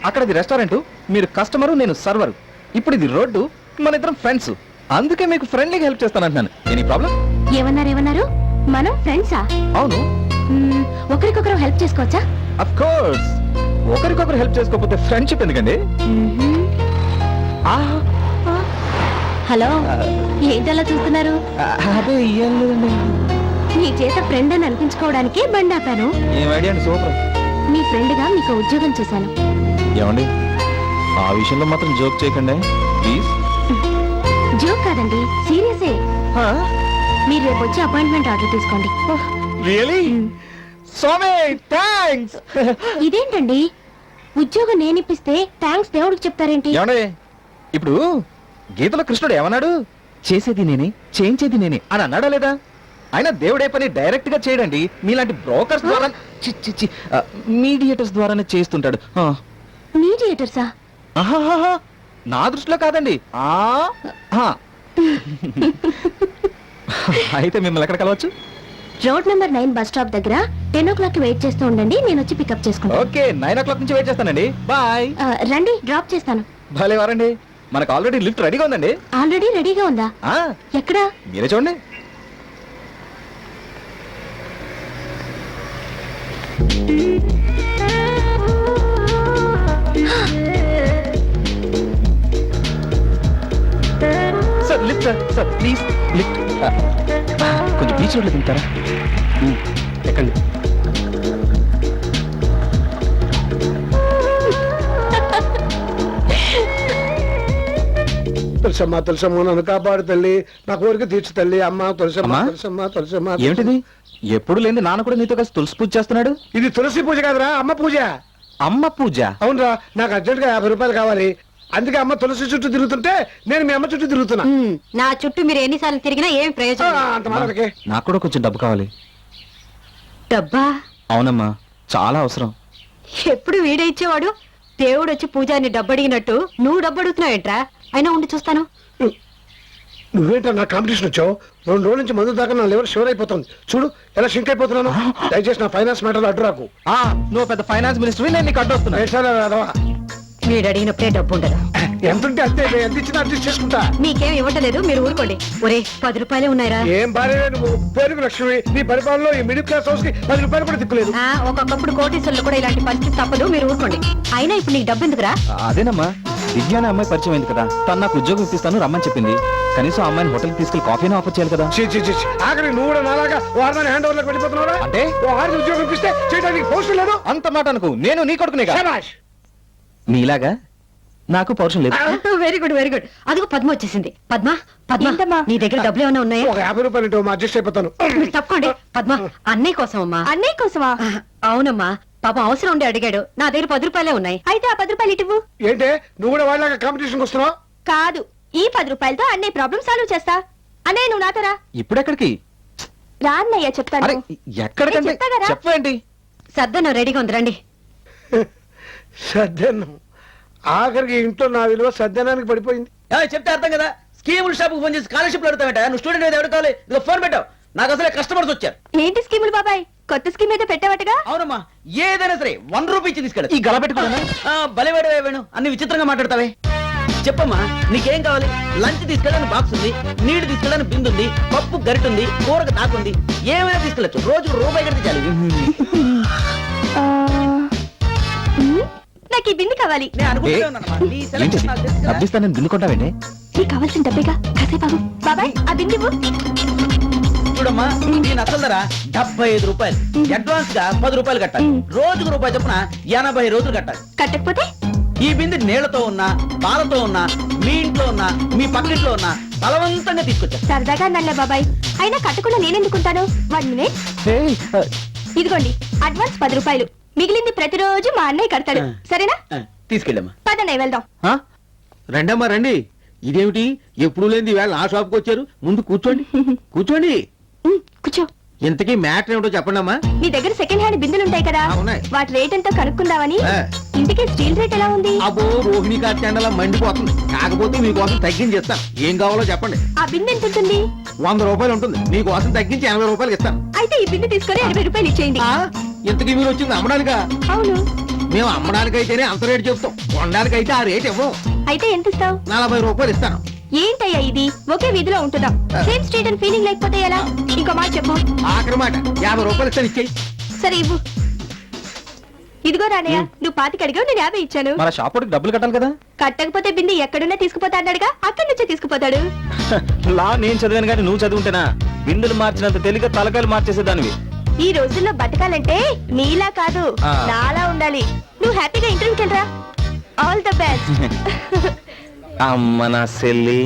అక్కడ ఇది రెస్టారెంట్, మీరు కస్టమరు, నేను సర్వర్. ఇప్పుడు ఇది రోడ్డు, మన ఇద్దరం ఫ్రెండ్స్. అందుకే మీకు ఫ్రెండ్లీగా హెల్ప్ చేస్తానంటున్నాను. Any problem? ఏమన్నారు మనం ఫ్రెండ్సా? అవును, ఒకరికొకరు హెల్ప్ చేసుకోవచ్చా? Of course. ఒకరికొకరు హెల్ప్ చేసుకోకపోతే ఫ్రెండ్షిప్ ఎందుకండి? ఆహా, హలో, ఏంటలా చూస్తున్నారు? అదే ఏం లేదండి. మీ చేత ఫ్రెండ్ అని అనిపించుకోవడానికి బండి ఆపాను. ఏం ఐడియా అండి, సూపర్. మీ ఫ్రెండ్ గా మీకు ఉద్యోగం చూశాను. ఏమండి, ఆ విషయంలో మాత్రం జోక్ చేయకండి ప్లీజ్. జోక్ కాదండి, సీరియసే. మీరు రేపు వచ్చి అపాయింట్మెంట్ ఆర్డర్ తీసుకోండి. రియలీ? స్వామి థ్యాంక్స్. ఇదేంటండి, ఉద్యోగం నేనిప్పిస్తే థ్యాంక్స్ దేవుడికి చెప్తారేంటి? ఏమండి, ఇప్పుడు గీతలో కృష్ణుడు ఏమన్నాడు? చేసేది నేనే, చేయించేది నేనే అని అన్నాడా లేదా? ఆయన దేవుడే పని డైరెక్ట్ గా చేయడండి, మీలాంటి బ్రోకర్స్ ద్వారా, మీడియేటర్స్ ద్వారానే చేస్తుంటాడు. మీడియేటర్సా? ఆహాహాహా, నా దృష్టిలో కాదండి. అయితే మిమ్మల్ని ఎక్కడ కలవచ్చు? రోడ్ నెంబర్ 9 బస్ స్టాప్ దగ్గర 10 o'clock వెయిట్ చేస్తూ ఉండండి, నేను వచ్చి పికప్ చేసుకుంటాను. ఓకే, 9 o'clock నుంచి వెయిట్ చేస్తానండి. బాయ్. రండి, డ్రాప్ చేస్తాను. భలే వారండి, మనకు ఆల్రెడీ లిఫ్ట్ రెడీగా ఉందండి. ఆల్రెడీ రెడీగా ఉందా? ఆ, ఎక్కడా? మీరే చూడండి. Sir lift, sir please lift. కొంచెం బీచ్ రోడ్లో దిగుతారా? ఎక్కండి. తులసమ్మ నన్ను కాపాడు తల్లి, నా కోరిక తీర్చు తల్లి. అమ్మ తులసమ్మ, అమ్మా? తులసమ్మ. ఏమిటిది? ఎప్పుడు లేని నాన్న కూడా నీతో కలిసి తులసి పూజ చేస్తున్నాడు. ఇది తులసి పూజ కాదురా, అమ్మ పూజ. అమ్మ పూజ? అవునరా, నాకు అర్జెంట్ గా 50 రూపాయలు కావాలి. అందుకే అమ్మ తులసి చుట్టూ తిరుగుతుంటే నేను మీ అమ్మ చుట్టూ తిరుగుతున్నా. నా చుట్టూ మీరు ఎన్నిసార్లు తిరిగినా ఏం ప్రయోజనం లేదు. అంత మాటకే. నాకు కూడా కొంచెం డబ్బు కావాలి. డబ్బా? అవునమ్మా, చాలా అవసరం. ఎప్పుడు వీడే ఇచ్చేవాడు, దేవుడు వచ్చి పూజారిని డబ్బు అడిగినట్టు నువ్వు డబ్బు అడుగుతున్నావేంట్రా? అయినా ఉండి చూస్తాను. నువ్వేంటో నా కాంపిటీషన్ వచ్చావు. 2 రోజుల నుంచి మందు దాకా నా లివర్ షివర్ అయిపోతుంది. చూడు ఎలా షింక్ అయిపోతున్నాను. దయచేసి నా ఫైనాన్స్ మ్యాటర్ అడ్డు రాకు. నువ్వు పెద్ద ఫైనాన్స్ మినిస్టర్, నేను నీకు అడ్డొస్తున్నా. వీడు అడిగినప్పుడే డబ్బు ఉండదు. ఎంత ఉంటే అంతే, ఎంత ఇచ్చినా అడ్జస్ట్ చేసుకుంటా. మీకేం ఇవ్వటలేదు, మీరు ఊరుకోండి. ఒరే 10 రూపాయలే ఉన్నాయిరా. ఏం భార్య నువ్వు, పేరుకు లక్ష్మి. నీ పరిపాలనలో ఈ మిడిల్ క్లాస్ హౌస్ కి 10 రూపాయలు కూడా దిక్కులేదు. ఒకప్పుడు కోటీశ్వరులు కూడా ఇలాంటి పరిస్థితి తప్పదు, మీరు ఊరుకోండి. అయినా ఇప్పుడు నీకు డబ్బు ఎందుకురా? అదేనమ్మా, దివ్య అనే అమ్మాయి పరిచయం అయింది కదా, తను నాకు ఉద్యోగం ఇప్పిస్తాను రమ్మని చెప్పింది. కనీసం అమ్మాయిని హోటల్కి తీసుకెళ్లి కాఫీని ఆఫర్ చేయాలి కదా. ఆఖరి నువ్వు కూడా నాలాగా వారిని హ్యాండ్ ఓవర్ వెళ్ళిపోతున్నారా? అంటే ఆరు ఉద్యోగం ఇప్పిస్తే చేయడానికి పోస్ట్ లేదు. అంత మాట అనుకు, నేను నీ కొడుకునే కదా. శభాష్. నీలాగా నాకు పౌరుషం లేదు. Very good, very good. అదిగో పద్మ వచ్చేసింది. పద్మ, నీ దగ్గర డబ్బులు ఏమైనా ఉన్నాయా? ఒక 50 రూపాయలు ఇటు అడ్జస్ట్ అయిపోతాను. మీరు తప్పకోండి. పద్మ, అన్నయ్య కోసం అమ్మా. అన్నయ్య కోసమా? అవునమ్మా, పాపం అవసరం ఉండి అడిగాడు. నా దగ్గర 10 రూపాయలే ఉన్నాయి. అయితే ఆ 10 రూపాయలు ఇటువు. ఏంటే నువ్వు కూడా వాళ్ళగా కాంపిటీషన్ వస్తున్నావు? కాదు, ఈ 10 రూపాయలతో అన్నయ్య ప్రాబ్లం సాల్వ్ చేస్తా. అన్నయ్య నువ్వు నాతో రా. ఇప్పుడు ఎక్కడికి? రా అన్నయ్య, చెప్తాను. అరే ఎక్కడికంటే చెప్తా కదా. చెప్పండి. సర్దను రెడీగా ఉంది, రండి. సద్యనం. ఆఖరికి ఇంట్లో నా విలువ సద్యనానికి పడిపోయింది. చెప్తే అర్థం కదా. స్కీముల షాప్ ఫోన్ చేసి స్కాలర్షిప్ అడుగుతావేట. నువ్వు స్టూడెంట్ అయితే ఎవరు కావాలి? ఇదిగో ఫోన్ పెట్టావు. నాకు అసలే కస్టమర్స్ వచ్చారు. ఏంటి స్కీములు బాబాయ్? కొత్త స్కీమ్ ఏదో పెట్టావటగా? అవునమ్మా, ఏదైనా సరే 1 రూపీ ఇచ్చి తీసుకెళ్ళి. ఈ గల పెట్టుకున్నా బలివాడు వేణు, అన్ని విచిత్రంగా మాట్లాడతావే. చెప్పమ్మా, నీకేం కావాలి? లంచ్ తీసుకెళ్ళడానికి బాక్స్ ఉంది, నీళ్లు తీసుకెళ్ళడానికి బిందు ఉంది, పప్పు గరిట ఉంది, కూరకు దాకుంది. ఏమైనా తీసుకెళ్ళచ్చు. రోజుకు రూపాయి కడితే చాలు. నాకు ఈ బింది కావాలి. నేను అనుకుంటూనే ఉన్నానమ్మా. నీ ఏంటి సెలక్షన్ నాకు తెలుసు కదా. డబ్బిస్తానని దిన్నుకుంటావేంటి? నీకు కావాల్సిన డబ్బేగా, కాసేపు ఆగు. బాబాయ్ ఆ బింది ఇవ్వు. చూడమ్మా, దీని అసలు ధర 75 రూపాయలు. అడ్వాన్స్ గా 10 రూపాయలు కట్టాలి. రోజుకు రూపాయి చొప్పున 80 రోజులు కట్టాలి. కట్టకపోతే ఈ బిందె నీళ్లతో ఉన్నా, పాలతో ఉన్నా, మీ ఇంట్లో ఉన్నా, మీ పక్కింట్లో ఉన్నా బలవంతంగా తీసుకొచ్చా. సరదాగా అన్నలే బాబాయ్, అయినా కట్టకుండా నేనెందుకుంటాను? 1 minute. ఇదిగోండి అడ్వాన్స్ 10 రూపాయలు. మిగిలింది ప్రతిరోజు మా అన్నయ్య కడతాడు. సరేనా? తీసుకెళ్ళమ్మా. పదన్నయ్య వెళ్దాం. రండమ్మా రండి. ఇదేమిటి ఎప్పుడు లేని వేళ ఆ షాప్కి వచ్చారు? ముందు కూర్చోండి, కూర్చోండి. కూర్చో. ఇంతకీ మ్యాటర్ ఏమిటో చెప్పండి అమ్మా. మీ దగ్గర సెకండ్ హ్యాండ్ బిందెలు ఉంటాయి కదా, ఆ, ఉన్నాయి. వాటి రేట్ ఎంతో కనుక్కుందామని. ఆ. ఇంటికి స్టీల్ రేట్ ఎలా ఉంది? అబ్బో రోహిణి కార్తెండలా మండిపోతుంది. కాకపోతే మీకోసం తగ్గించి ఇస్తాను. ఏం కావాలో చెప్పండి. ఆ బిందె ఎంత ఉంటుంది? 100 రూపాయలు ఉంటుంది. మీకోసం తగ్గించి 80 రూపాయలు ఇస్తాను. అయితే ఈ బిందె తీసుకొని 80 రూపాయలు ఇచ్చేయండి. ఆ, ఇంతకీ మీరు వచ్చింది అమ్మడానికా? అవును. మేము అమ్మడానికైతేనే అంత రేటు చెప్తాం, కొనడానికైతే ఆ రేట్ ఇవ్వం. అయితే ఎంత ఇస్తావు? 40 రూపాయలు ఇస్తాను. ఏంటయ్యా ఇది, ఒకే వీధిలో ఉంటున్నాం, సేమ్ స్ట్రీట్ అని ఫీలింగ్ లేకపోతే ఎలా? ఇంకో మాట చెప్పు. ఆఖరి మాట 50 రూపాయలు ఇస్తాను, ఇచ్చేయి. సరే ఇవ్వు. ఇదిగో రానయ్య, నువ్వు 25 అడిగావు, నేను 50 ఇచ్చాను. మన షాప్ వాడికి డబ్బులు కట్టాలి కదా. కట్టకపోతే బిందె ఎక్కడున్నా తీసుకుపోతా అన్నాడుగా, అక్కడి నుంచే తీసుకుపోతాడు. లా నేను చదివాను కానీ నువ్వు చదువుంటేనా బిందులు మార్చినంత తేలిక తలకాయలు మార్చేసేదానివి. ఈ రోజుల్లో బతకాలంటే నీలా కాదు, ఆ. నాలా ఉండాలి. నువ్వు హ్యాపీగా ఇంటర్వ్యూకి వెళ్ళరా. All the best. అమ్మ నా సెల్లి.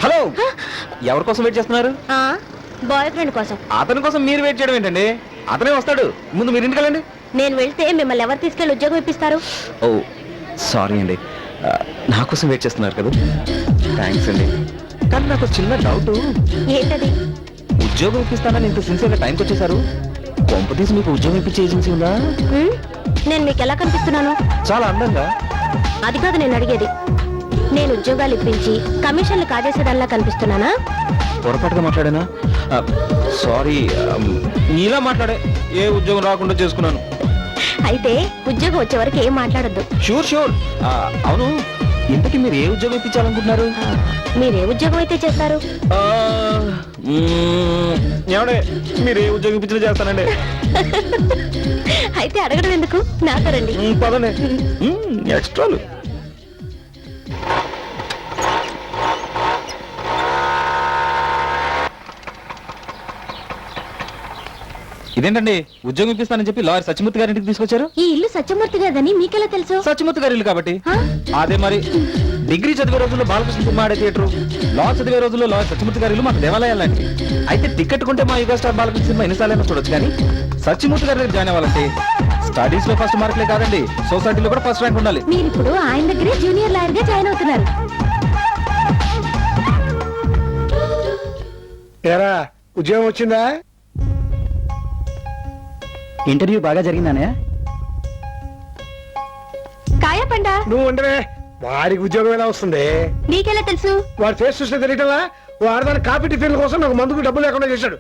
హలో, ఎవరి కోసం వెయిట్ చేస్తున్నారు? బాయ్ ఫ్రెండ్ కోసం. అతని కోసం మీరు వెయిట్ చేయడం ఏంటండి? అతనే వస్తాడు, ముందు మీరు ఇంటికి వెళ్ళండి. నేను వెళ్తే మిమ్మల్ని ఎవరు తీసుకెళ్లి ఉద్యోగం ఇప్పిస్తారు? ఓ సారీ అండి, నా కోసం వెయిట్ చేస్తున్నారు కదా. థ్యాంక్స్ అండి, కానీ నాకు ఒక చిన్న డౌట్. ఏంటది? ఉద్యోగం ఇప్పిస్తానని ఇంత సిన్సియర్గా టైంకి వచ్చేసారు. కొంపతీసి మీకు ఉద్యోగం ఇప్పించే ఏజెన్సీ ఉందా? నేను మీకు ఎలా కనిపిస్తున్నాను? చాలా అందంగా. అది కాదు నేను అడిగేది. నేను ఉద్యోగాలు ఇప్పించి కమిషన్లు కాజేసేదానిలా కనిపిస్తున్నానా? పొరపాటుగా మాట్లాడానా? సారీ, నీలా మాట్లాడే ఏ ఉద్యోగం రాకుండా చేసుకున్నాను. అయితే ఉద్యోగం వచ్చే వరకు ఏం మాట్లాడొద్దు. Sure sure. అవును, ఇంతకీ మీరు ఏ ఉద్యోగం ఇప్పించాలనుకుంటున్నారు? మీరే ఉద్యోగం అయితే చేస్తారు? ఏమండే, మీరు ఏ ఉద్యోగం ఇప్పించినా చేస్తానండి. అయితే అడగడం ఎందుకు, నాతో రండి. పదండి, ఎక్స్ట్రాలు. ఇదేంటండి, ఉద్యోగం ఇప్పిస్తానని చెప్పి లాయర్ సత్యమూర్తి గారి ఇంటికి తీసుకొచ్చారు? ఈ ఇల్లు సత్యమూర్తి గారిదని మీకెలా తెలుసు? సత్యమూర్తి గారి ఇల్లు కాబట్టి. ఆ? అదే మరి, డిగ్రీ చదివే రోజుల్లో బాలకృష్ణ సినిమా ఆడే థియేటర్, లా చదివే రోజుల్లో లాయర్ సత్యమూర్తి గారి ఇల్లు మాకు దేవాలయాలు లాంటివి. అయితే టికెట్ కొంటే మా యుగ స్టార్ బాలకృష్ణ సినిమా ఎన్నిసార్లైనా చూడొచ్చు, కానీ సత్యమూర్తి గారి దగ్గర జాయిన్ అవ్వాలంటే స్టడీస్ లో ఫస్ట్ మార్కులే కాదండి, సొసైటీలో కూడా ఫస్ట్ ర్యాంక్ ఉండాలి. మీరు ఇప్పుడు ఆయన దగ్గరే జూనియర్ లాయర్ గా జాయిన్ అవుతున్నారు. ఏరా, ఉద్యోగం వచ్చిందా? ఇంటర్వ్యూ బాగా జరిగిందానే? కాయా పండా? నువ్వు ఉండవే, వాడికి ఉద్యోగం ఎలా వస్తుంది? నీకెలా తెలుసు? వాడు ఫేస్ చూస్తే తెలియటలా, వాడదాని కాపీ టిఫిన్ కోసం నాకు మందుకు డబ్బులు లేకుండా చేశాడు.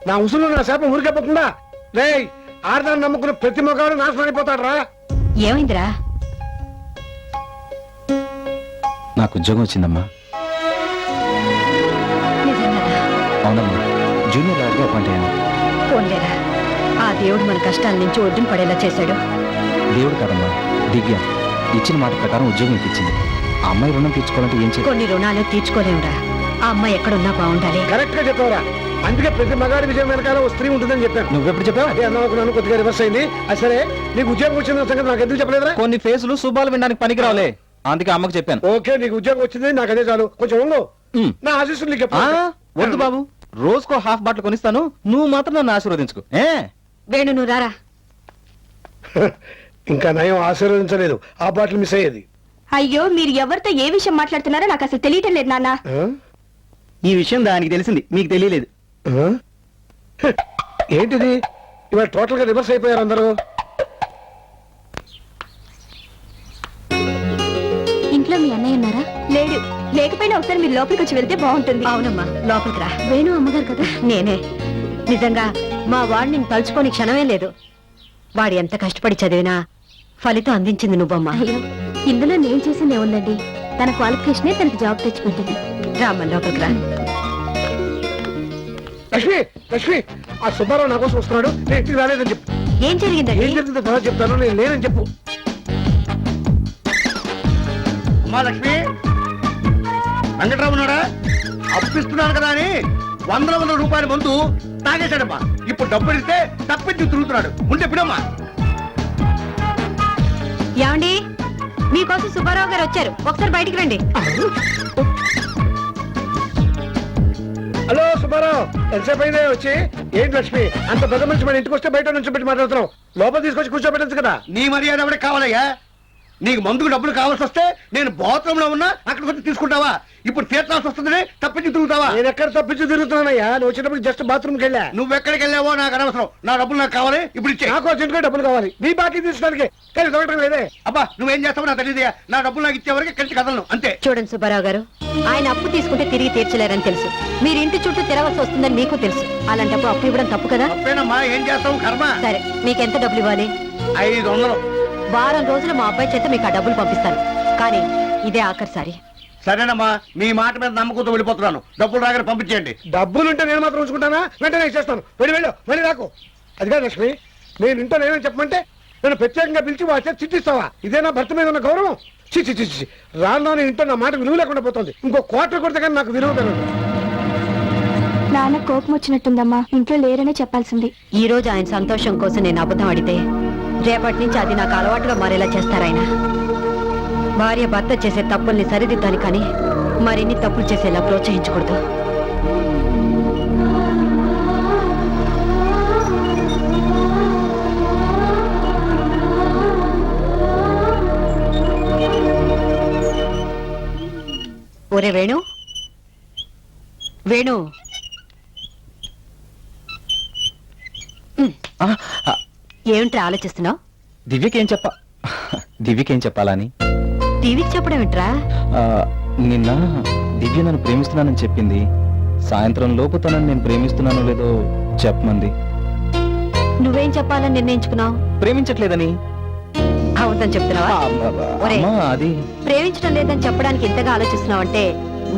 నా ఉసులు నా శాపం ఊరికెప్పకుండా. రే, ఆడదాన్ని నమ్ముకున్న ప్రతి మగాడు నాశనం అయిపోతాడు రా. ఏమైందిరా? నాకు ఉద్యోగం వచ్చిందమ్మా. నిజంగానా? అవునమ్మా, జూనియర్ లాయర్గా అపాయింట్ అయ్యాను. పోన్లేరా, ఆ దేవుడు మన కష్టాల నుంచి ఒడ్డున పడేలా చేశాడు. దేవుడు కాదమ్మా, దివ్య ఇచ్చిన మాట ప్రకారం ఉద్యోగం ఇప్పించింది. ఆ అమ్మాయి రుణం తీర్చుకోవాలంటే ఏం చేయాలి? కొన్ని రుణాలు తీర్చుకోలేమురా. ఆ అమ్మాయి ఎక్కడున్నా బాగుండాలి. కరెక్ట్ గా చెప్పావురా. అందుకే ప్రతి మగాడి విజయం వెనకాల ఓ స్త్రీ ఉంటుందని చెప్పాను. నువ్వెప్పుడు చెప్పావు? అదే అన్నాను, కొద్దిగా రివర్స్ అయింది. అది సరే, నీకు ఉద్యోగం వచ్చిన సంగతి నాకు ఎందుకు చెప్పలేదురా? కొన్ని ఫేసులు శుభాలు వినడానికి పనికిరావులే, అందుకే అమ్మకు చెప్పాను. ఓకే, నీకు ఉద్యోగం వచ్చింది, నాకు అదే చాలు. కొంచెం ఉండు, నా ఆశీస్సులు నీకు ఆ, వద్దు బాబు, రోజుకో హాఫ్ బాటిల్ కొనిస్తాను, నువ్వు మాత్రం నన్ను ఆశీర్వదించుకో. వేణు నువ్వు రారా. ఇంకా నయం ఆశీర్వదించలేదు, ఆ బాటిల్ మిస్ అయ్యేది. అయ్యో, మీరు ఎవరితో ఏ విషయం మాట్లాడుతున్నారో నాకు అసలు తెలియటం లేదు నాన్న. ఆ? ఈ విషయం దానికి తెలిసింది, మీకు తెలియలేదు. ఆ? ఏంటిది, ఇవాళ టోటల్ గా రివర్స్ అయిపోయారు అందరూ. ఇంట్లో మీ అన్నయ్య ఉన్నారా? లేడు. లేకపోయినా ఒకసారి మీరు లోపలికి వచ్చి వెళ్తే బాగుంటుంది. అవునమ్మా, లోపలికి రా. వేణు అమ్మగారు కదా? నేనే. నిజంగా మా వాడిని తలుచుకోని క్షణమే లేదు. వాడు ఎంత కష్టపడి చదివినా ఫలితం అందించింది నువ్వమ్మా. అయ్యో, ఇందులో నేను చేసిందే ఉందండి. తన క్వాలిఫికేషనే తనకి జాబ్ తెచ్చిపెట్టింది. రామ్మ లోపలికి రా. లక్ష్మి, లక్ష్మి, ఆ సుబ్బారావు నా కోసం వస్తున్నాడు, నేను ఇంటికి రాలేదని చెప్పు. ఏం జరిగిందండి? ఏం జరిగిందో తర్వాత చెప్తాను, నేను లేనని చెప్పు. అమ్మా లక్ష్మి, వెంకటరామన్నాడా? అప్పిస్తున్నాను కదా అని 100 రూపాయల ముందు తాగేశాడమ్మా. ఇప్పుడు డబ్బు ఇస్తే తప్పించి తిరుగుతున్నాడు. ఉంటే పిడమ్మా. ఏమండి, మీకోసం సుబ్బారావు గారు వచ్చారు, ఒకసారి బయటికి రండి. హలో సుబ్బారావు ఎంతసేపు అయినా వచ్చి ఏంటి లక్ష్మి అంత పెద్ద మనిషి మన ఇంటికి వస్తే బయట నుంచి పెట్టి మాట్లాడుతున్నాం లోపల తీసుకొచ్చి కూర్చోబెట్టచ్చు కదా. నీ మర్యాద ఎవరికి కావాలయ్యా? నీకు మందుకు డబ్బులు కావాల్సి వస్తే నేను బాత్రూమ్ లో ఉన్నా అక్కడికి వచ్చి తీసుకుంటావా? ఇప్పుడు తీర్చాల్సి వస్తుందని తప్పించి తిరుగుతావా? నేను ఎక్కడ తప్పించి తిరుగుతున్నానయ్యా, నువ్వు వచ్చినప్పుడు జస్ట్ బాత్రూమ్కి వెళ్ళా. నువ్వెక్కడికి వెళ్ళావో నాకు అనవసరం. నా డబ్బులు నాకు కావాలి, ఇప్పుడు ఇచ్చే. నాకు వచ్చిన డబ్బులు కావాలి, నీ బాకీ తీసుకోవడానికి. కానీ దొరకడం లేదే. అబ్బా నువ్వేం చేస్తావో నాకు తెలియదు. నా డబ్బులు నాకు ఇచ్చే వరకు కలిసి కదలను అంతే. చూడండి సుబ్బారావు గారు, ఆయన అప్పు తీసుకుంటే తిరిగి తీర్చలేరని తెలుసు. మీరు ఇంటి చుట్టూ తిరగవలసి వస్తుందని మీకు తెలుసు. అలాంటప్పుడు అప్పు ఇవ్వడం తప్పు కదా. తప్పేనమ్మా, ఏం చేస్తావు కర్మ. సరే, మీకెంత డబ్బులు ఇవ్వాలి? 500. వారం రోజులు మా అబ్బాయి చేత మీకు ఆ డబ్బులు పంపిస్తాను, కానీ ఇదే ఆఖరిసారి. సరేనమ్మా, మీ మాట మీద నమ్మకంతో వెళ్ళిపోతున్నాను. డబ్బులు రాగానే పంపించేయండి. డబ్బులుంటే నేను మాత్రం ఉంచుకుంటానా? వెంటనే ఇచ్చేస్తాను. వెళ్ళు మళ్ళీ నాకు. అది కాదు లక్ష్మి, నేను ఇంట్లో నేనేం చెప్పమంటే నేను ప్రత్యేకంగా పిలిచి వాడి చేత చిట్టిస్తావా? ఇదే నా భర్త మీద ఉన్న గౌరవం. చిచ్చి రాను ఇంట్లో నా మాట విలువ లేకుండా పోతుంది. ఇంకో క్వార్టర్ కొడితే కానీ నాకు విలువ పెరగదు. నాన్న కోపం వచ్చినట్టుందమ్మా, ఇంట్లో లేరనే చెప్పాల్సింది. ఈ రోజు ఆయన సంతోషం కోసం నేను అబద్ధం ఆడితే రేపటి నుంచి అది నాకు అలవాటుగా మారేలా చేస్తారాయన. భార్య భర్త చేసే తప్పుల్ని సరిదిద్దాలి, కానీ మరిన్ని తప్పులు చేసేలా ప్రోత్సహించకూడదు. ఒరే వేణు, వేణు, ఏమిట్రా ఆలోచిస్తున్నావు? దివ్యకేం చెప్పాలని. టీవీకి చెప్పడం ఏంట్రా? నిన్న దివ్య నన్ను ప్రేమిస్తున్నానని చెప్పింది. సాయంత్రం లోపు తనని నేను ప్రేమిస్తున్నానో లేదో చెప్పమంది. నువ్వేం చెప్పాలని నిర్ణయించుకున్నావు? ప్రేమించట్లేదని. అవుతుందని చెప్తున్నావా? ఒరే, అది ప్రేమించడం లేదని చెప్పడానికి ఇంతగా ఆలోచిస్తున్నావంటే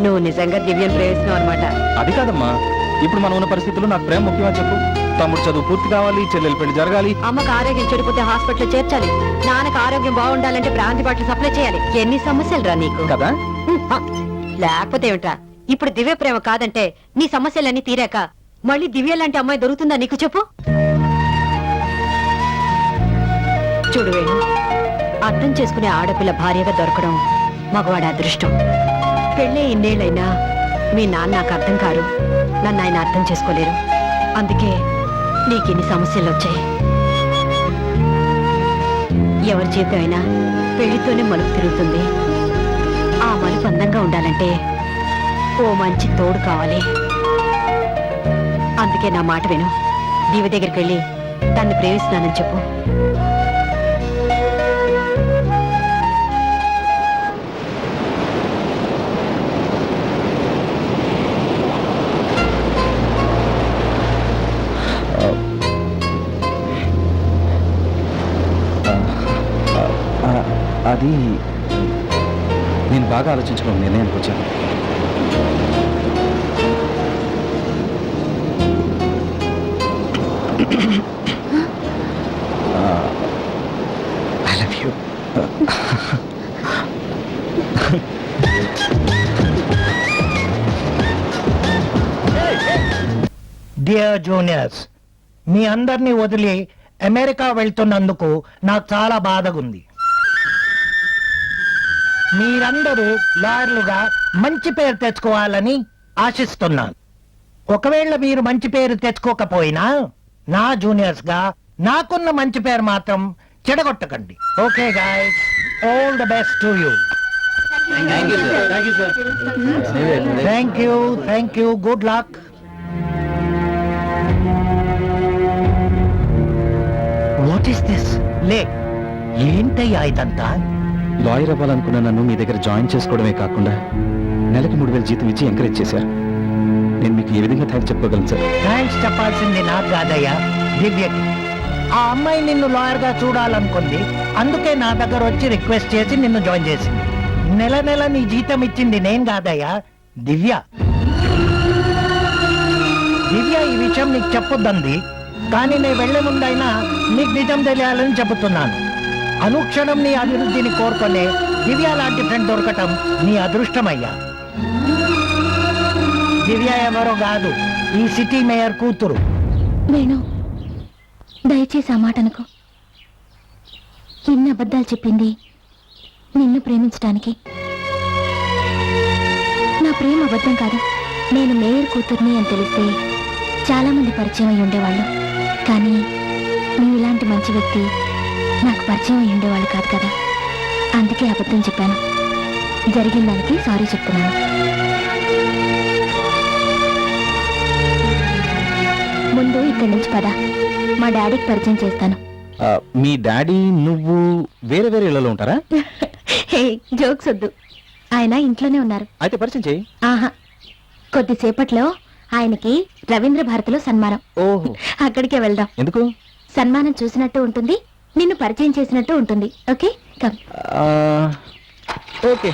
నువ్వు నిజంగా దివ్యను ప్రేమిస్తున్నావు అనమాట. అది కాదమ్మా, ఇప్పుడు మనం ఉన్న పరిస్థితుల్లో నాకు ప్రేమ ముఖ్యమని చెప్పు. తమ్ముడు చదువు పూర్తి కావాలి, చెల్లెలు పెళ్లి జరగాలి, అమ్మకు ఆరోగ్యం చెడిపోతే హాస్పిటల్ చేర్చాలి, నాన్నకు ఆరోగ్యం బాగుండాలంటే బ్రాంతి బాటలు సప్లై చేయాలి. ఎన్ని సమస్యలు రా నీకు కదా. లేకపోతే ఏమిట్రా? ఇప్పుడు దివ్య ప్రేమ కాదంటే నీ సమస్యలన్నీ తీరాక మళ్ళీ దివ్య లాంటి అమ్మాయి దొరుకుతుందా నీకు? చెప్పు. చూడు వేణు, అర్థం చేసుకునే ఆడపిల్ల భార్యగా దొరకడం మగవాడి అదృష్టం. పెళ్ళే ఇన్నేళ్ళైనా మీ నాన్న నాకు అర్థం కారు, నన్ను ఆయన అర్థం చేసుకోలేరు. అందుకే నీకిన్ని సమస్యలు వచ్చాయి. ఎవరి జీవితం అయినా పెళ్లితోనే మలుపు తిరుగుతుంది. ఆ మలుపు అందంగా ఉండాలంటే ఓ మంచి తోడు కావాలి. అందుకే నా మాట విను, దివ్య దగ్గరికి వెళ్ళి తన్ని ప్రేమిస్తున్నానని చెప్పు. అది నేను బాగా ఆలోచించుకుని నిర్ణయానికి వచ్చాను. I love you. Dear juniors, మీ అందరినీ వదిలి అమెరికా వెళ్తున్నందుకు నాకు చాలా బాధగుంది. మీరందరూ లాయర్లుగా మంచి పేరు తెచ్చుకోవాలని ఆశిస్తున్నాను. ఒకవేళ మీరు మంచి పేరు తెచ్చుకోకపోయినా నా జూనియర్స్ గా నాకున్న మంచి పేరు మాత్రం చెడగొట్టకండి. Okay guys, all the best to you. Thank you, good luck. What is this? లే, ఏంటయ్యా ఇదంతా? లాయర్ అవ్వాలనుకున్న నన్ను మీ దగ్గర జాయిన్ చేసుకోవడమే కాకుండా నెలకి 3,000 జీతం ఇచ్చి ఎంకరేజ్ చేశారు. నేను మీకు ఏ విధంగా థ్యాంక్స్ చెప్పుకోగలను సార్? థ్యాంక్స్ చెప్పాల్సింది నాకు కాదయ్యా, దివ్యకి. ఆ అమ్మాయి నిన్ను లాయర్ గా చూడాలనుకుంది, అందుకే నా దగ్గర వచ్చి రిక్వెస్ట్ చేసి నిన్ను జాయిన్ చేసింది. నెల నీ జీతం ఇచ్చింది నేను కాదయ్యా, దివ్య. దివ్య ఈ విషయం నీకు చెప్పొద్దంది, కానీ నేను వెళ్లే ముందైనా నీకు నిజం తెలియాలని చెబుతున్నాను. అనుక్షణం నీ అభివృద్ధిని కోరుకునే దివ్య లాంటి ఫ్రెండ్ దొరకటం నీ అదృష్టమయ్యా. దివ్య ఎవరో కాదు, ఈ సిటీ మేయర్ కూతురు. వేణు, దయచేసి ఆ మాట అనుకో. ఎన్ని అబద్ధాలు చెప్పింది నిన్ను ప్రేమించడానికి. నా ప్రేమ అబద్ధం కాదు, నేను మేయర్ కూతుర్ని అని తెలిస్తే చాలా మంది పరిచయం అయి ఉండేవాళ్ళు. కానీ నువ్వు ఇలాంటి మంచి వ్యక్తి నాకు పరిచయం అయి ఉండేవాళ్ళు కాదు కదా. అందుకే అబద్ధం చెప్పాను. జరిగిన దానికి సారీ చెప్తున్నాను. ముందు ఇక్కడి నుంచి పద, మా డాడీకి పరిచయం చేస్తాను. మీ డాడీ నువ్వు వేరే వేరే ఇళ్లలో ఉంటారా? హే, జోక్స్ వద్దు. ఆయన ఇంట్లోనే ఉన్నారు. అయితే పరిచయం చేయి. ఆహా, కొద్దిసేపట్లో ఆయనకి రవీంద్ర భారతిలో సన్మానం. ఓహో, అక్కడికే వెళ్దాం. ఎందుకు? సన్మానం చూసినట్టు ఉంటుంది, నిన్ను పరిచయం చేసినట్టు ఉంటుంది. Okay, come. Okay.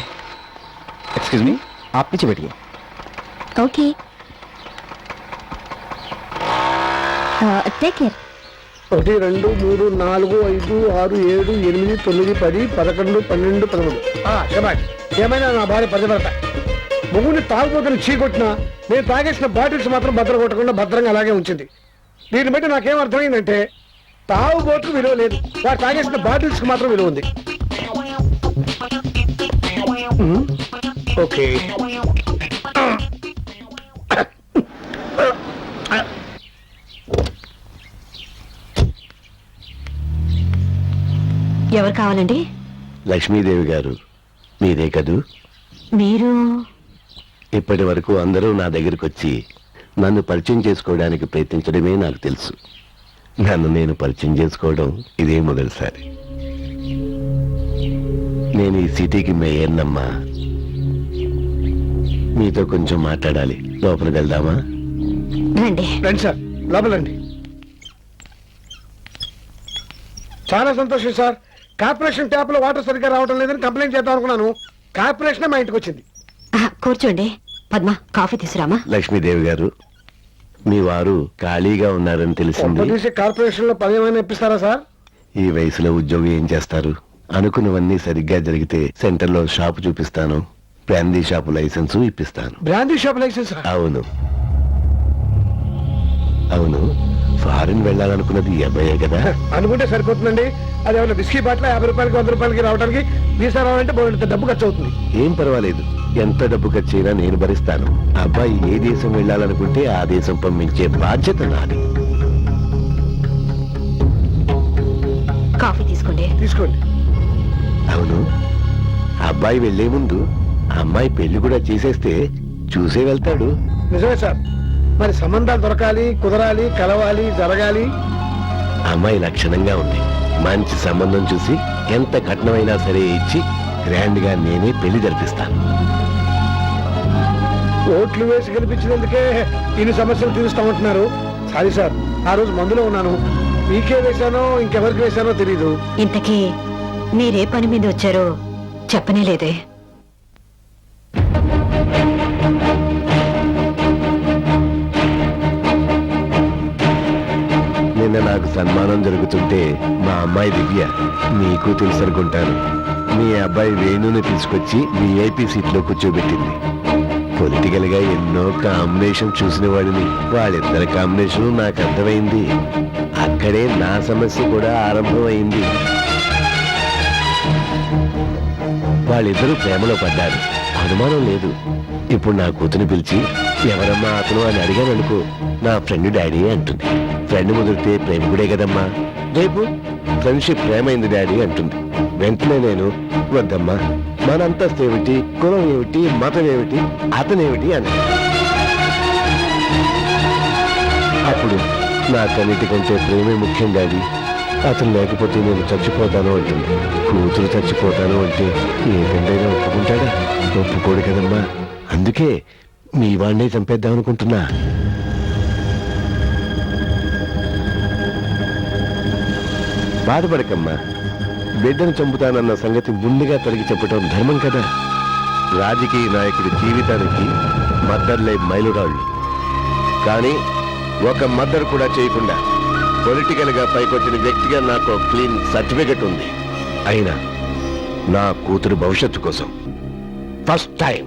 Excuse me, आप पीछे बैठिए. Okay, take care. 1 2 3 4 5 6 7 8 9 10 11 12 13. శబాష్. ఏమైనా నా భార్య ప్రజలత మొగుని తాగుబోతుని చీకొట్టినా నేను తాగేసిన బాటిల్స్ మాత్రం భద్ర కొట్టకుండా భద్రంగా అలాగే ఉంచింది. దీన్ని బట్టి నాకేం అర్థమైందంటే తాగుబోతుకు విలువ లేదు, వాడు తాగేసిన బాటిల్స్ కి మాత్రం విలువ ఉంది. ఓకే. ఎవరు కావాలండి? లక్ష్మీదేవి గారు మీరే కదూ? మీరు ఇప్పటి వరకు అందరూ నా దగ్గరికి వచ్చి నన్ను పరిచయం చేసుకోవడానికి ప్రయత్నించడమే నాకు తెలుసు. నన్ను నేను పరిచయం చేసుకోవడం ఇదే మొదటిసారి. నేను ఈ సిటీకి మేయర్నమ్మా. మీతో కొంచెం మాట్లాడాలి. లోపలికి వెళ్దామా? రండి. రండి సార్, లోపలండి. చాలా సంతోషం సార్. కార్పొరేషన్ ట్యాప్ లో వాటర్ సరిగ్గా రావడం లేదని కంప్లైంట్ చేద్దాం అనుకున్నాను. కార్పొరేషన్ మా ఇంటికి వచ్చింది. కూర్చోండి. పద్మ, కాఫీ తీసురామా? లక్ష్మీదేవి గారు, మీ వారు ఖాళీగా ఉన్నారని తెలిసింది. తీసి కార్పొరేషన్ లో పని ఏమైనా ఇప్పిస్తారా సార్? ఈ వయసులో ఉద్యోగం ఏం చేస్తారు? అనుకున్నవన్నీ సరిగ్గా జరిగితే సెంటర్లో షాపు చూపిస్తాను, బ్రాందీ షాపు లైసెన్సు ఇప్పిస్తాను. Brandy shop licence? అవును అవును. ఫారిన్ వెళ్ళాలనుకున్నది ఈ అబ్బాయే కదా? అనుకుంటే సరిపోతుందండి. అది ఏమైనా బిస్కీ బాట్ల 50 రూపాయలకి 100 రూపాయలకి రావడానికి వీసా రావాలంటే బోలెడంత డబ్బు ఖర్చు అవుతుంది. ఏం పర్వాలేదు, ఎంత డబ్బు ఖర్చైనా నేను భరిస్తాను. అబ్బాయి ఏ దేశం వెళ్ళాలనుకుంటే ఆ దేశం పంపించే బాధ్యత నాది. కాఫీ తీసుకోండి. తీసుకోండి. అవును, అబ్బాయి వెళ్లే ముందు అమ్మాయి పెళ్లి కూడా చేసేస్తే చూసే వెళ్తాడు. నిజమే సార్. మరి సంబంధాలు దొరకాలి, కుదరాలి, కలవాలి, జరగాలి. అమ్మాయి లక్షణంగా ఉంది. మంచి సంబంధం చూసి ఎంత కట్నమైనా సరే ఇచ్చి గ్రాండ్ గా నేనే పెళ్లి జరిపిస్తాను. ఓట్లు వేసి గెలిపించినందుకే ఇన్ని సమస్యలు చూపిస్తామంటున్నారు. సారీ సార్, ఆ రోజు మందులో ఉన్నాను. మీకే వేశానో ఇంకెవరికి వేశానో తెలీదు. ఇంతకీ మీరే పని మీద వచ్చారో చెప్పనే లేదే. నిన్న నాకు సన్మానం జరుగుతుంటే మా అమ్మాయి దివ్య, నీకు తెలుసు అనుకుంటాను, మీ అబ్బాయి వేణుని తీసుకొచ్చి విఐపి సీట్ లో కూర్చోబెట్టింది. పొలిటికల్ గా ఎన్నో కాంబినేషన్ చూసిన వాడిని. వాళ్ళిద్దరి కాంబినేషన్ నాకు అర్థమైంది. అక్కడే నా సమస్య కూడా ఆరంభమైంది. వాళ్ళిద్దరూ ప్రేమలో పడ్డారు, అనుమానం లేదు. ఇప్పుడు నా కూతుని పిలిచి ఎవరమ్మా అతను అని అడిగాను అనుకో, నా ఫ్రెండ్ డాడీ అంటుంది. ఫ్రెండ్ ముదిరితే ప్రేమికుడే కదమ్మా. రేపు ఫ్రెండ్షిప్ ప్రేమైంది డాడీ అంటుంది. వెంటనే నేను వద్దమ్మా, మన అంతస్తు ఏమిటి, కులం ఏమిటి, మతం ఏమిటి, అతనేమిటి అని. అప్పుడు నాకన్నిటికంటే ప్రేమే ముఖ్యం డాడీ, అతను లేకపోతే నేను చచ్చిపోతాను అంటుంది. కూతురు చచ్చిపోతాను అంటే ఏ తండ్రైనా ఒప్పుకుంటాడా? ఒప్పుకోడు కదమ్మా. అందుకే మీ వాడినే చంపేద్దాం అనుకుంటున్నా. బాధపడకమ్మా, బిడ్డను చంపుతానన్న సంగతి ముందుగా తొలగి చెప్పటం ధర్మం కదా. రాజకీయ నాయకుడి జీవితానికి మద్దర్లే మైలురాళ్ళు. కానీ ఒక మద్దరు కూడా చేయకుండా పొలిటికల్ గా పైకొచ్చిన వ్యక్తిగా నాకు క్లీన్ సర్టిఫికెట్ ఉంది. అయినా నా కూతురు భవిష్యత్తు కోసం ఫస్ట్ టైం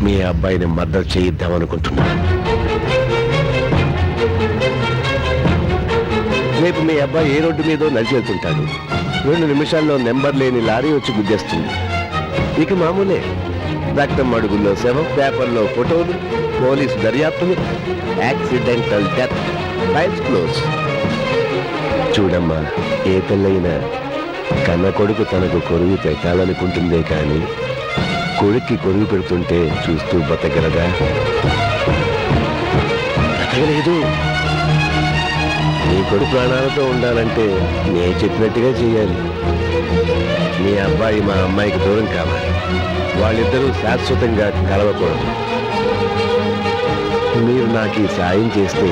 మీ అబ్బాయిని మద్దతు చేయిద్దామనుకుంటున్నా. రేపు మీ అబ్బాయి ఏ రోడ్డు మీదో నడిచి వెళ్తుంటాడు. 2 నిమిషాల్లో నెంబర్ లేని లారీ వచ్చి గుద్దేస్తుంది. ఇక మామూలే, రక్తం అడుగుల్లో శవం, పేపర్లో ఫోటోలు, పోలీసు దర్యాప్తులు, యాక్సిడెంటల్ డెత్, ఫైల్స్ క్లోజ్. చూడమ్మా, ఏ తల్లైనా కన్న కొడుకు తనకు కొరువు పెట్టాలనుకుంటుందే కానీ కొడుక్కి కొరువు పెడుతుంటే చూస్తూ బతకగలదా? బతకలేదు. నీ కొడుకు ప్రాణాలతో ఉండాలంటే నే చెప్పినట్టుగా చేయాలి. మీ అబ్బాయి మా అమ్మాయికి దూరం కావాలి. వాళ్ళిద్దరూ శాశ్వతంగా కలవకూడదు. మీరు నాకు ఈ సాయం చేస్తే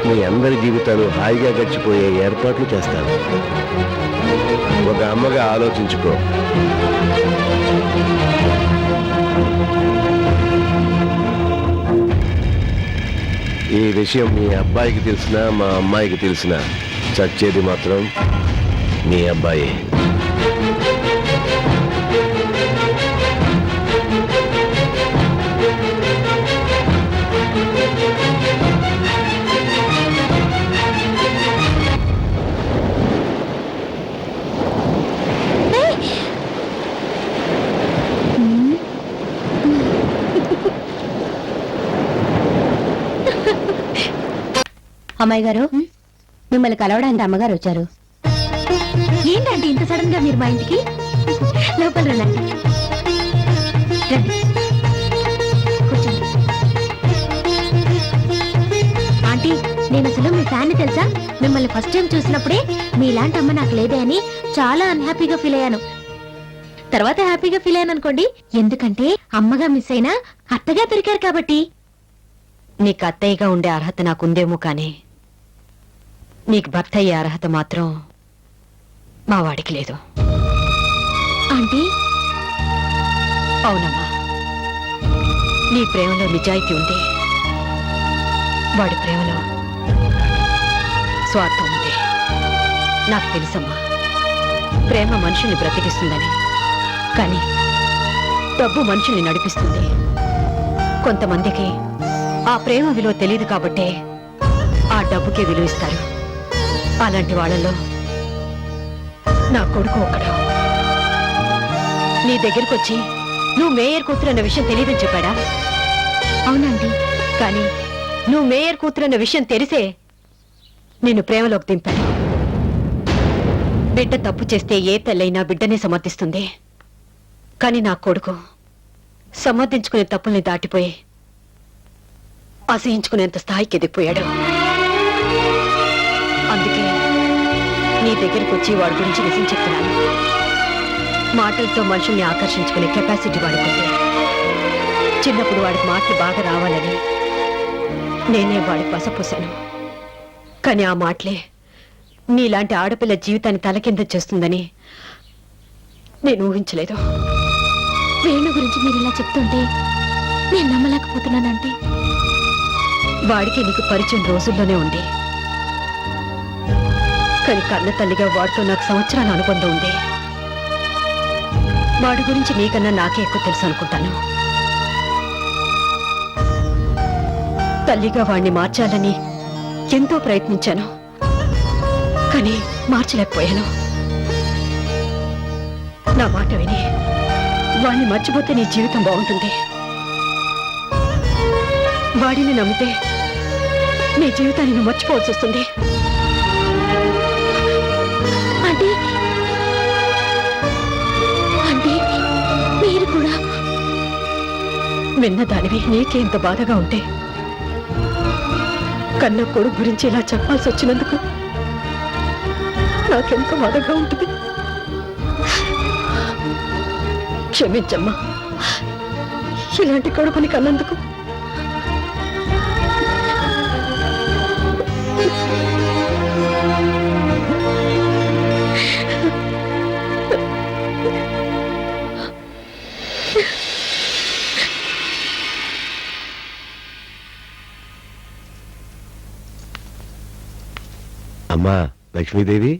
మీ అందరి జీవితాలు హాయిగా గడిచిపోయే ఏర్పాట్లు చేస్తాను. ఒక అమ్మగా ఆలోచించుకో. ఈ విషయం మీ అబ్బాయికి తెలిసినా మా అమ్మాయికి తెలిసినా చచ్చేది మాత్రం మీ అబ్బాయి. అమ్మాయి గారు, మిమ్మల్ని కలవడానికి అమ్మగారు వచ్చారు. ఏంటంటే ఇంత సడన్ గా మీరు మా ఇంటికి? లోపల రండి. కూర్చోండి. ఆంటీ, నేను అసలు మీ ఫ్యాన్ తెలుసా? మిమ్మల్ని ఫస్ట్ టైం చూసినప్పుడే మీలాంటి అమ్మ నాకు లేదే అని చాలా అన్హ్యాపీగా ఫీల్ అయ్యాను. తర్వాత హ్యాపీగా ఫీల్ అయ్యాను అనుకోండి. ఎందుకంటే అమ్మగా మిస్ అయినా అత్తగా దొరికారు కాబట్టి. నీకు అత్తయ్యగా ఉండే అర్హత నాకుందేమో కానీ నీకు భర్త అయ్యే అర్హత మాత్రం మా వాడికి లేదు. ఆంటీ, అవునమ్మా, నీ ప్రేమలో నిజాయితీ ఉంది, వాడి ప్రేమలో స్వార్థం ఉంది. నాకు తెలుసమ్మా, ప్రేమ మనుషుల్ని బ్రతికిస్తుందని, కానీ డబ్బు మనుషుల్ని నడిపిస్తుంది. కొంతమందికి ఆ ప్రేమ విలువ తెలియదు కాబట్టే ఆ డబ్బుకే విలువ ఇస్తారు. అలాంటి వాళ్ళలో నా కొడుకు ఒకడు. నీ దగ్గరికి వచ్చి నువ్వు మేయర్ కూతురు అన్న విషయం తెలియదని చెప్పాడా? అవునండి, కానీ నువ్వు మేయర్ కూతురు అన్న విషయం తెలిసే నిన్ను ప్రేమలోకి దింపాడు. బిడ్డ తప్పు చేస్తే ఏ తల్లైనా బిడ్డనే సమర్థిస్తుంది. కానీ నా కొడుకు సమర్థించుకునే తప్పుల్ని దాటిపోయి అసహించుకునేంత స్థాయికి ఎదిగిపోయాడు. అందుకే నీ దగ్గరికి వచ్చి వాడి గురించి నిజం చెప్తున్నాను. మాటలతో మనుషుల్ని ఆకర్షించుకునే కెపాసిటీ వాడుకుంది. చిన్నప్పుడు వాడికి మాటలు బాగా రావాలని నేనే వాడికి వసపోసాను. కానీ ఆ మాటలే నీలాంటి ఆడపిల్ల జీవితాన్ని తలకింద చేస్తుందని నేను ఊహించలేదు. వేణు గురించి మీరు ఇలా చెప్తుంటే నేను నమ్మలేకపోతున్నానంటే. వాడికి నీకు పరిచయం రోజుల్లోనే ఉంది, కానీ కన్న తల్లిగా వాడితో నాకు సంవత్సరాల అనుబంధం ఉంది. వాడి గురించి నీకన్నా నాకే ఎక్కువ తెలుసు అనుకుంటాను. తల్లిగా వాడిని మార్చాలని ఎంతో ప్రయత్నించాను, కానీ మార్చలేకపోయాను. నా మాట విని వాడిని మర్చిపోతే నీ జీవితం బాగుంటుంది. వాడిని నమ్మితే నీ జీవితాన్ని నువ్వు మర్చిపోవాల్సి వస్తుంది. అంటే అంటే మీరు కూడా విన్నదానివి నీకే ఇంత బాధగా ఉంటే కన్న కొడుకు గురించి ఇలా చెప్పాల్సి వచ్చినందుకు నాకెంత బాధగా ఉంటుంది. క్షమించమ్మా, ఇలాంటి కొడుకుని కన్నందుకు. అమ్మా లక్ష్మీదేవి,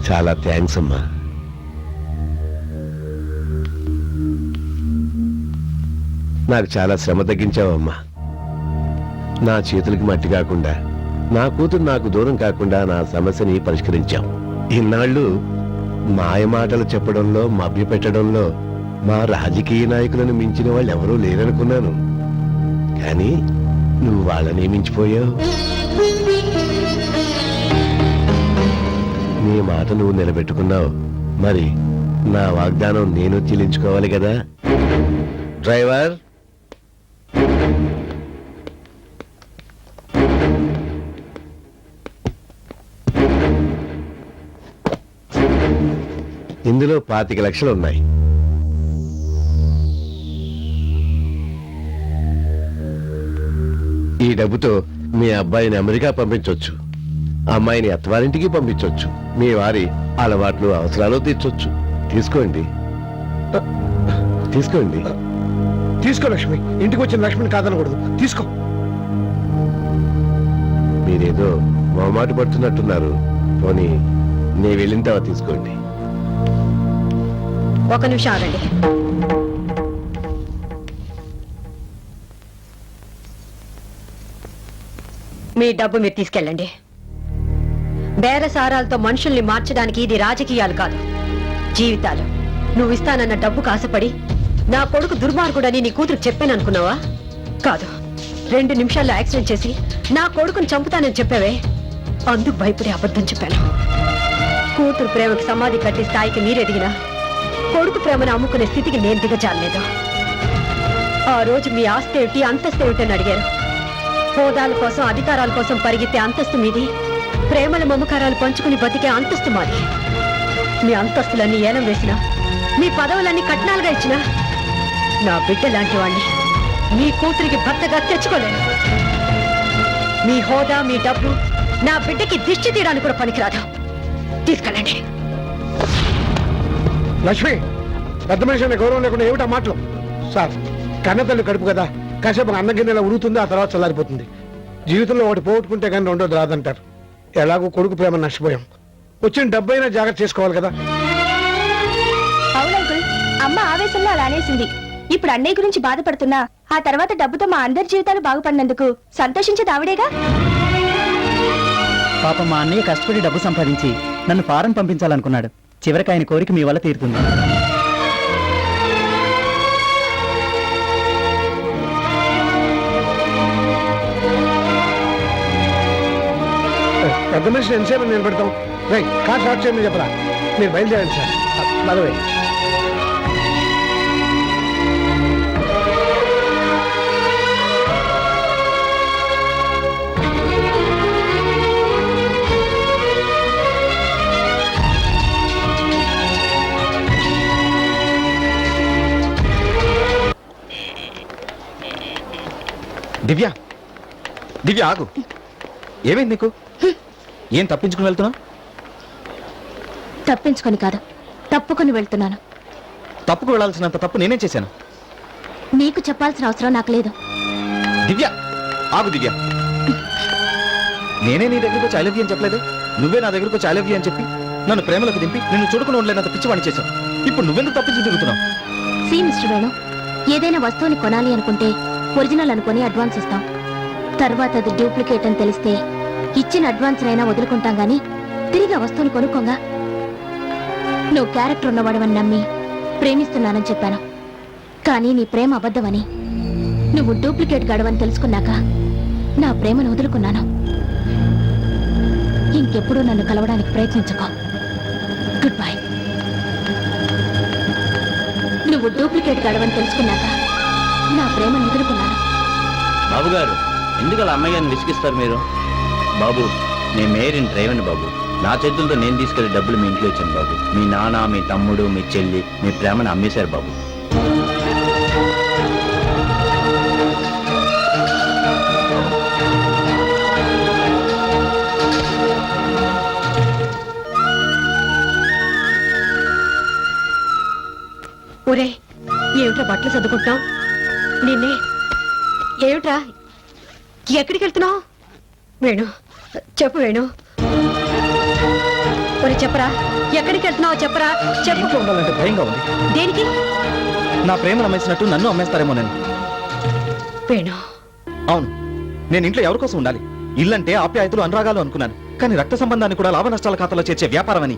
చాలా థ్యాంక్స్ అమ్మా. నాకు చాలా శ్రమ తగ్గించావమ్మా. నా చేతులకి మట్టి కాకుండా నా కూతురు నాకు దూరం కాకుండా నా సమస్యని పరిష్కరించాం. ఇన్నాళ్ళు మాయ మాటలు చెప్పడంలో మభ్యపెట్టడంలో మా రాజకీయ నాయకులను మించిన వాళ్ళు ఎవరూ లేరనుకున్నాను. కానీ నువ్వు వాళ్ళని మించిపోయావు. నీ మాట నువ్వు నిలబెట్టుకున్నావు. మరి నా వాగ్దానం నేను చెల్లించుకోవాలి కదా. డ్రైవర్, ఇందులో 25 లక్షలు ఉన్నాయి. ఈ డబ్బుతో మీ అబ్బాయిని అమెరికా పంపించొచ్చు, అమ్మాయిని అత్తవారింటికి పంపించొచ్చు, మీ వారి అలవాట్లు అవసరాలు తీర్చొచ్చు. తీసుకోండి, తీసుకోండి. తీసుకో లక్ష్మి, ఇంటికి వచ్చిన లక్ష్మిని కాదనకూడదు. తీసుకో. మీరేదో మొహమాట పడుతున్నట్టున్నారు. పోనీ నే వెళ్ళిన తర్వాత తీసుకోండి. ఒక నిమిషం ఆగండి. మీ డబ్బు మీరు తీసుకెళ్ళండి. బేరసారాలతో మనుషుల్ని మార్చడానికి ఇది రాజకీయాలు కాదు, జీవితాలు. నువ్వు ఇస్తానన్న డబ్బుకు ఆశపడి నా కొడుకు దుర్మార్గుడని నీ కూతురు చెప్పాను అనుకున్నావా? కాదు. 2 నిమిషాల్లో యాక్సిడెంట్ చేసి నా కొడుకుని చంపుతానని చెప్పావే, అందుకు భయపడి అబద్ధం చెప్పాను. కూతురు ప్రేమకి సమాధి కట్టే స్థాయికి మీరెదిగినా కొడుకు ప్రేమను అమ్ముకునే స్థితికి నేను దిగజారలేదు. ఆ రోజు మీ ఆస్తి ఏమిటి, అంతస్తు ఏమిటని అడిగారు. హోదాల కోసం, అధికారాల కోసం పరిగెత్తే అంతస్తు మీది, ప్రేమల మమకారాలు పంచుకుని బతికే అంతస్తు మాది. మీ అంతస్తులన్నీ ఏలం వేసినా, మీ పదవులన్నీ కట్నాలుగా ఇచ్చినా నా బిడ్డ లాంటి వాణ్ణి మీ కూతురికి భర్తగా తెచ్చుకోలేను. మీ హోదా, మీ డబ్బు నా బిడ్డకి దిష్టి తీయడానికి కూడా పనికిరాదు. తీసుకెళ్ళండి. లక్ష్మి, పెద్ద మనిషి అనే గౌరవం లేకుండా ఏమిటా మాటలు? సార్, కన్నతల్లి కడుపు కదా, కాసేపు అన్నం గిన్నెలా ఉడుగుతుంది, ఆ తర్వాత చల్లారిపోతుంది. జీవితంలో ఒకటి పోగొట్టుకుంటే కానీ రెండోది రాదంటారు. ఎలాగో కొడుకు ప్రేమ నష్టపోయాం. వచ్చిన డబ్బైనా జాగ్రత్త చేసుకోవాలి కదా. అవునంకుల్, అమ్మ ఆవేశంలో అలా అనేసింది. ఇప్పుడు అన్నయ్య గురించి బాధపడుతున్నా ఆ తర్వాత డబ్బుతో మా అందరి జీవితాలు బాగుపడినందుకు సంతోషించేది ఆవిడేగా. పాప మా అన్నయ్య కష్టపడి డబ్బు సంపాదించి నన్ను ఫారెన్ పంపించాలనుకున్నాడు. చివరికి ఆయన కోరిక మీ వల్ల తీరుతుంది. పెద్ద మనిషిని ఎంతసేపు నిలబెడతాం? రైట్, కార్ స్టార్ట్ చేయమని చెప్పరా. మీరు బయలుదేరండి సార్. బలవే. దివ్య, దివ్య ఆగు. ఏమైంది నీకు? ఏం తప్పించుకుని వెళ్తున్నావు? తప్పించుకొని కాదు, తప్పుకొని వెళ్తున్నాను. తప్పుకు వెళ్ళాల్సినంత తప్పు నేనేం చేశాను? నీకు చెప్పాల్సిన అవసరం నాకు లేదు. దివ్య ఆగు. దివ్య, నేనే నీ దగ్గరకు వచ్చి ఐ లవ్ యూ అని చెప్పలేదు. నువ్వే నా దగ్గరకు వచ్చి ఐ లవ్ యూ అని చెప్పి నన్ను ప్రేమలోకి దింపి నిన్ను చూడకుండా ఉండలేనంత పిచ్చివాణి చేశావు. ఇప్పుడు నువ్వెందుకు తప్పించి తిరుగుతున్నావు? సి మిస్టర్ వేణు, ఏదైనా వస్తువుని కొనాలి అనుకుంటే ఒరిజినల్ అనుకుని అడ్వాన్స్ ఇస్తాం. తర్వాత అది డూప్లికేట్ అని తెలిస్తే ఇచ్చిన అడ్వాన్స్ అయినా వదులుకుంటాం గానీ తిరిగి ఆ వస్తువుని కొనుక్కోగా. నువ్వు క్యారెక్టర్ ఉన్నవాడవని నమ్మి ప్రేమిస్తున్నానని చెప్పాను. కానీ నీ ప్రేమ అబద్ధమని, నువ్వు డూప్లికేట్ గడవని తెలుసుకున్నాక నా ప్రేమను వదులుకున్నాను. ఇంకెప్పుడూ నన్ను కలవడానికి ప్రయత్నించుకో. Goodbye. నువ్వు డూప్లికేట్ గడవని తెలుసుకున్నాక నా ప్రేమను వదులుకున్నాను. బాబు గారు, ఎందుకు అలా అమ్మాయి గారిని విసిగిస్తారు మీరు? బాబు, నేను మేరీని డ్రైవర్ని బాబు. నా చేతులతో నేను తీసుకెళ్లి డబ్బులు మీ ఇంట్లో ఇచ్చాను బాబు. మీ నాన్న, మీ తమ్ముడు, మీ చెల్లి మీ ప్రేమను అమ్మేశారు బాబు. ఒరే, ఏమిట్రా బట్టలు చదువుకుంటున్నావు? నిన్నే. ఏమిట్రా, ఎక్కడికి వెళ్తున్నావు? వేణు, చెప్పు వేణు. ఒరే చెప్పరా, ఎక్కడికి వెళ్తున్నావు? చెప్పరా, చెప్పు. ఇంట్లో ఉండాలంటే భయంగా ఉంది. దేనికి? నా ప్రేమను అమ్మేసినట్టు నన్ను అమ్మేస్తారేమో నేను. వేణు, అవును, నేను ఇంట్లో ఎవరి కోసం ఉండాలి? ఇల్లంటే ఆప్యాయతలు అనురాగాలు అనుకున్నాను, కానీ రక్త సంబంధాన్ని కూడా లాభ నష్టాల ఖాతాలో చేర్చే వ్యాపారం అని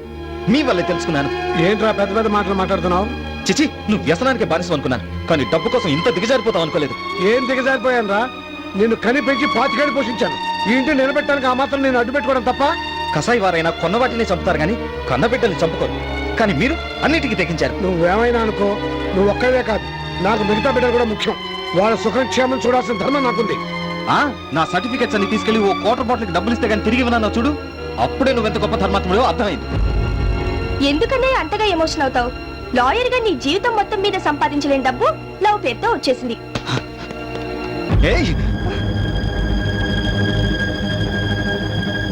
మీ వల్లే తెలుసుకున్నాను. ఏంట్రా పెద్ద పెద్ద మాటలు మాట్లాడుతున్నావు? చిచి, నువ్వు వ్యసనానికి బానిసం అనుకున్నాను, కానీ డబ్బు కోసం ఇంత దిగజారిపోతావు అనుకోలేదు. ఏం దిగజారిపోయాను రా? నిన్ను కని పెంచి 5 ఏళ్ళు పోషించాను. ఈ ఇంటిని నిలబెట్టడానికి ఆ మాత్రం నేను అడ్డు పెట్టుకోవడం తప్ప? కసాయి వారైనా కొన్న వాటిని చంపుతారు కానీ కన్నబిడ్డల్ని చంపుకోరు. కానీ మీరు అన్నిటికీ తెగించారు. నువ్వేమైనా అనుకో, నువ్వు ఒక్కడే కాదు, నాకు మిగతా బిడ్డలు కూడా ముఖ్యం. వాళ్ళ సుఖక్షేమం చూడాల్సిన ధర్మం నాకుంది. నా సర్టిఫికెట్స్ అన్ని తీసుకెళ్లి ఓ క్వార్టర్ బాటిల్కి డబ్బులు ఇస్తే కానీ తిరిగి ఇవ్వనా చూడు, అప్పుడే నువ్వెంత గొప్ప ధర్మాత్ముడో అర్థమైంది. ఎందుకనే అంతగా ఎమోషన్ అవుతావు? లాయర్ గా నీ జీవితం మొత్తం మీద సంపాదించలేని డబ్బు లవ్ పేరుతో వచ్చేసింది. ఏయ్!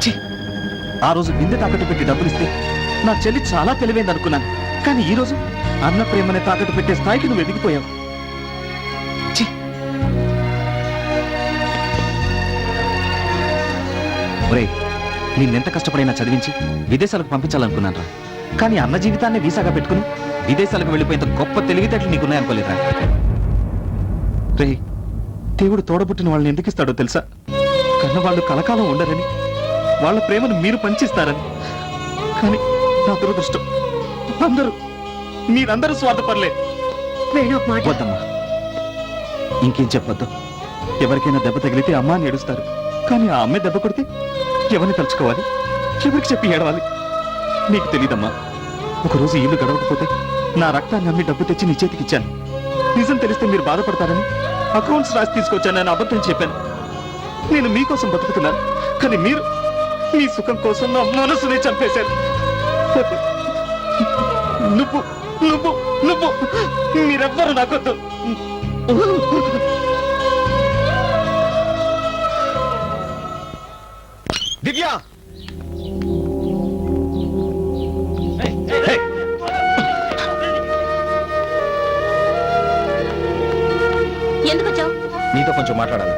ఛీ! ఆ రోజు బిందె తాకట్టు పెట్టి డబ్బులు ఇస్తే నా చెల్లి చాలా తెలివైంది అనుకున్నాను, కానీ ఈ రోజు అన్న ప్రేమని తాకట్టు పెట్టే స్థాయికి నువ్వు ఎదిగిపోయావు. ఛీ! ఒరేయ్, నిన్నెంత కష్టపడైనా చదివించి విదేశాలకు పంపించాలనుకున్నాను రా, కానీ అన్న జీవితాన్ని వీసాగా పెట్టుకుని విదేశాలకు వెళ్ళిపోయేంత గొప్ప తెలివితేటలు నీకున్నాయనుకోలేదురా. రే, దేవుడు తోడబుట్టిన వాళ్ళని ఎందుకు ఇస్తాడో తెలుసా? కన్నవాళ్ళు కలకాలం ఉండరని, వాళ్ళ ప్రేమను మీరు పంచిస్తారని. కానీ నా దురదృష్టం, మీరందరూ స్వార్థపడలే. వద్దమ్మా, ఇంకేం చెప్పొద్దు. ఎవరికైనా దెబ్బ తగిలితే అమ్మ అని ఏడుస్తారు, కానీ ఆ అమ్మే దెబ్బ కొడితే ఎవరిని తలుచుకోవాలి, ఎవరికి చెప్పి ఏడవాలి? నీకు తెలీదమ్మా. ఒకరోజు ఇల్లు గడవకపోతే నా రక్తాన్ని అమ్మి డబ్బు తెచ్చి నీ చేతికిచ్చాను. నిజం తెలిస్తే మీరు బాధపడతారని అకౌంట్స్ రాసి తీసుకొచ్చాను. నేను అబద్ధం చెప్పాను. నేను మీకోసం బతుకుతున్నాను, కానీ మీరు మీ సుఖం కోసం నా మనసునే చంపేశారు. నువ్వు నువ్వు నువ్వు మీరెవ్వరు నాకొద్దు. దివ్య! ఎందుకు వచ్చావు? నీతో కొంచెం మాట్లాడాలి.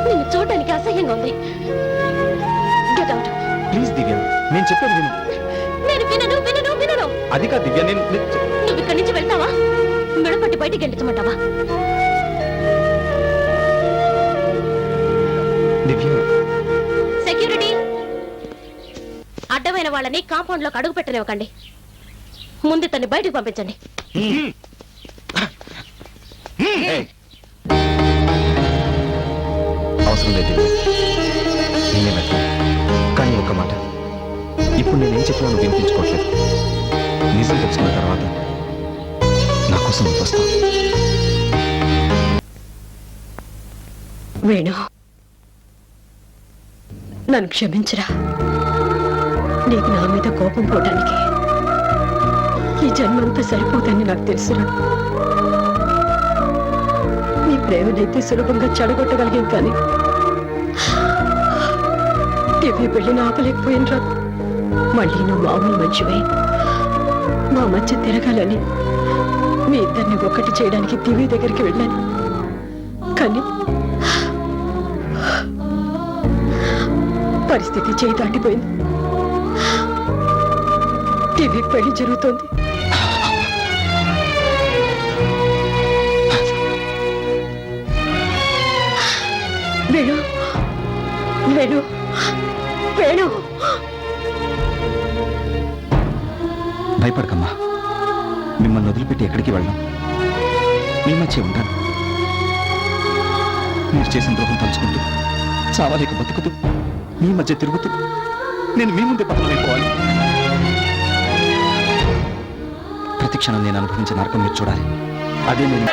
నిన్ను చూడడానికి అసహ్యంగా ఉంది. Get out. ప్లీజ్ దివ్య, నేను చెప్పేది విను. నేను వినను వినను వినను. అది కాదు దివ్య, నువ్వు ఇక్కడి నుంచి వెళ్తావా? మెడపట్టి బయటికి గెంటమంటావా? దివ్య, సెక్యూరిటీ, అడ్డమైన వాళ్ళని కాంపౌండ్ లోకి అడుగు పెట్టనివ్వకండి. ముందు తన్ని బయటకు పంపించండి. అవసరం లేదు, నేనే వెళ్తాను. కానీ ఒక మాట, ఇప్పుడు నేనేం చెప్పినా నువ్వు వినిపించుకోవట్లేదు. నిజం తెలుసుకున్న తర్వాత నా కోసం నువ్వు వస్తావు. వేణు, నన్ను క్షమించరా. నీకు నా మీద కోపం పోవడానికి ఈ జన్మంతా సరిపోదని నాకు తెలుసురా. నీ ప్రేమనైతే సులభంగా చెడగొట్టగలిగాం, కానీ దివ్య పెళ్లిని ఆపలేకపోయినరా. మళ్ళీ నువ్వు మామూలు మంచివే మా మధ్య తిరగాలని మీ ఇద్దరిని ఒక్కటి చేయడానికి దివ్య దగ్గరికి వెళ్ళాను. కానీ పరిస్థితి చేయి దాటిపోయింది. దివ్య పెళ్లి జరుగుతోంది. వేణు వేణు వేణు, భయపడకమ్మా. మిమ్మల్ని వదిలిపెట్టి ఎక్కడికి వెళ్ళను. మీ మధ్య ఉంటాను. మీరు చేసిన ద్రోహం తలుచుకుంటూ, చావలేక బతుకుతూ, మీ మధ్య తిరుగుతూ నేను మీ ముందే పతనమైపోవాలి. ప్రతి క్షణం నేను అనుభవించిన నరకం మీరు చూడాలి. అదే నేను.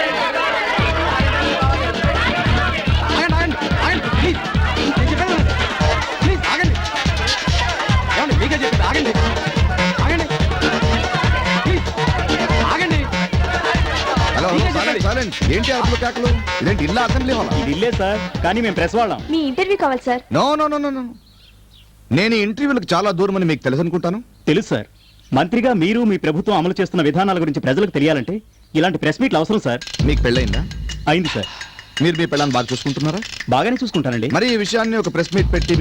ఏంటి అసలు కేకలు? ఇదేంటి ఇల్లు అసెంబ్లీ హాల్? ఇది ఇల్లే సార్, కానీ మేము ప్రెస్ వాళ్ళం. మీ ఇంటర్వ్యూ కావాలి sir. No no no no no, నేను ఈ ఇంటర్వ్యూలకు చాలా దూరం అని మీకు తెలుసు అనుకుంటాను. తెలుసు సార్. మంత్రిగా మీరు మీ ప్రభుత్వం అమలు చేస్తున్న విధానాల గురించి ప్రజలకు తెలియాలంటే ఇలాంటి ప్రెస్ మీట్లు అవసరం సార్. మీకు పెళ్ళయిందా? అయింది సార్. మీరు మీ పెళ్ళాన్ని బాగా చూసుకుంటున్నారా? బాగానే చూసుకుంటానండి. మరి ఈ విషయాన్ని ఒక ప్రెస్ మీట్ పెట్టి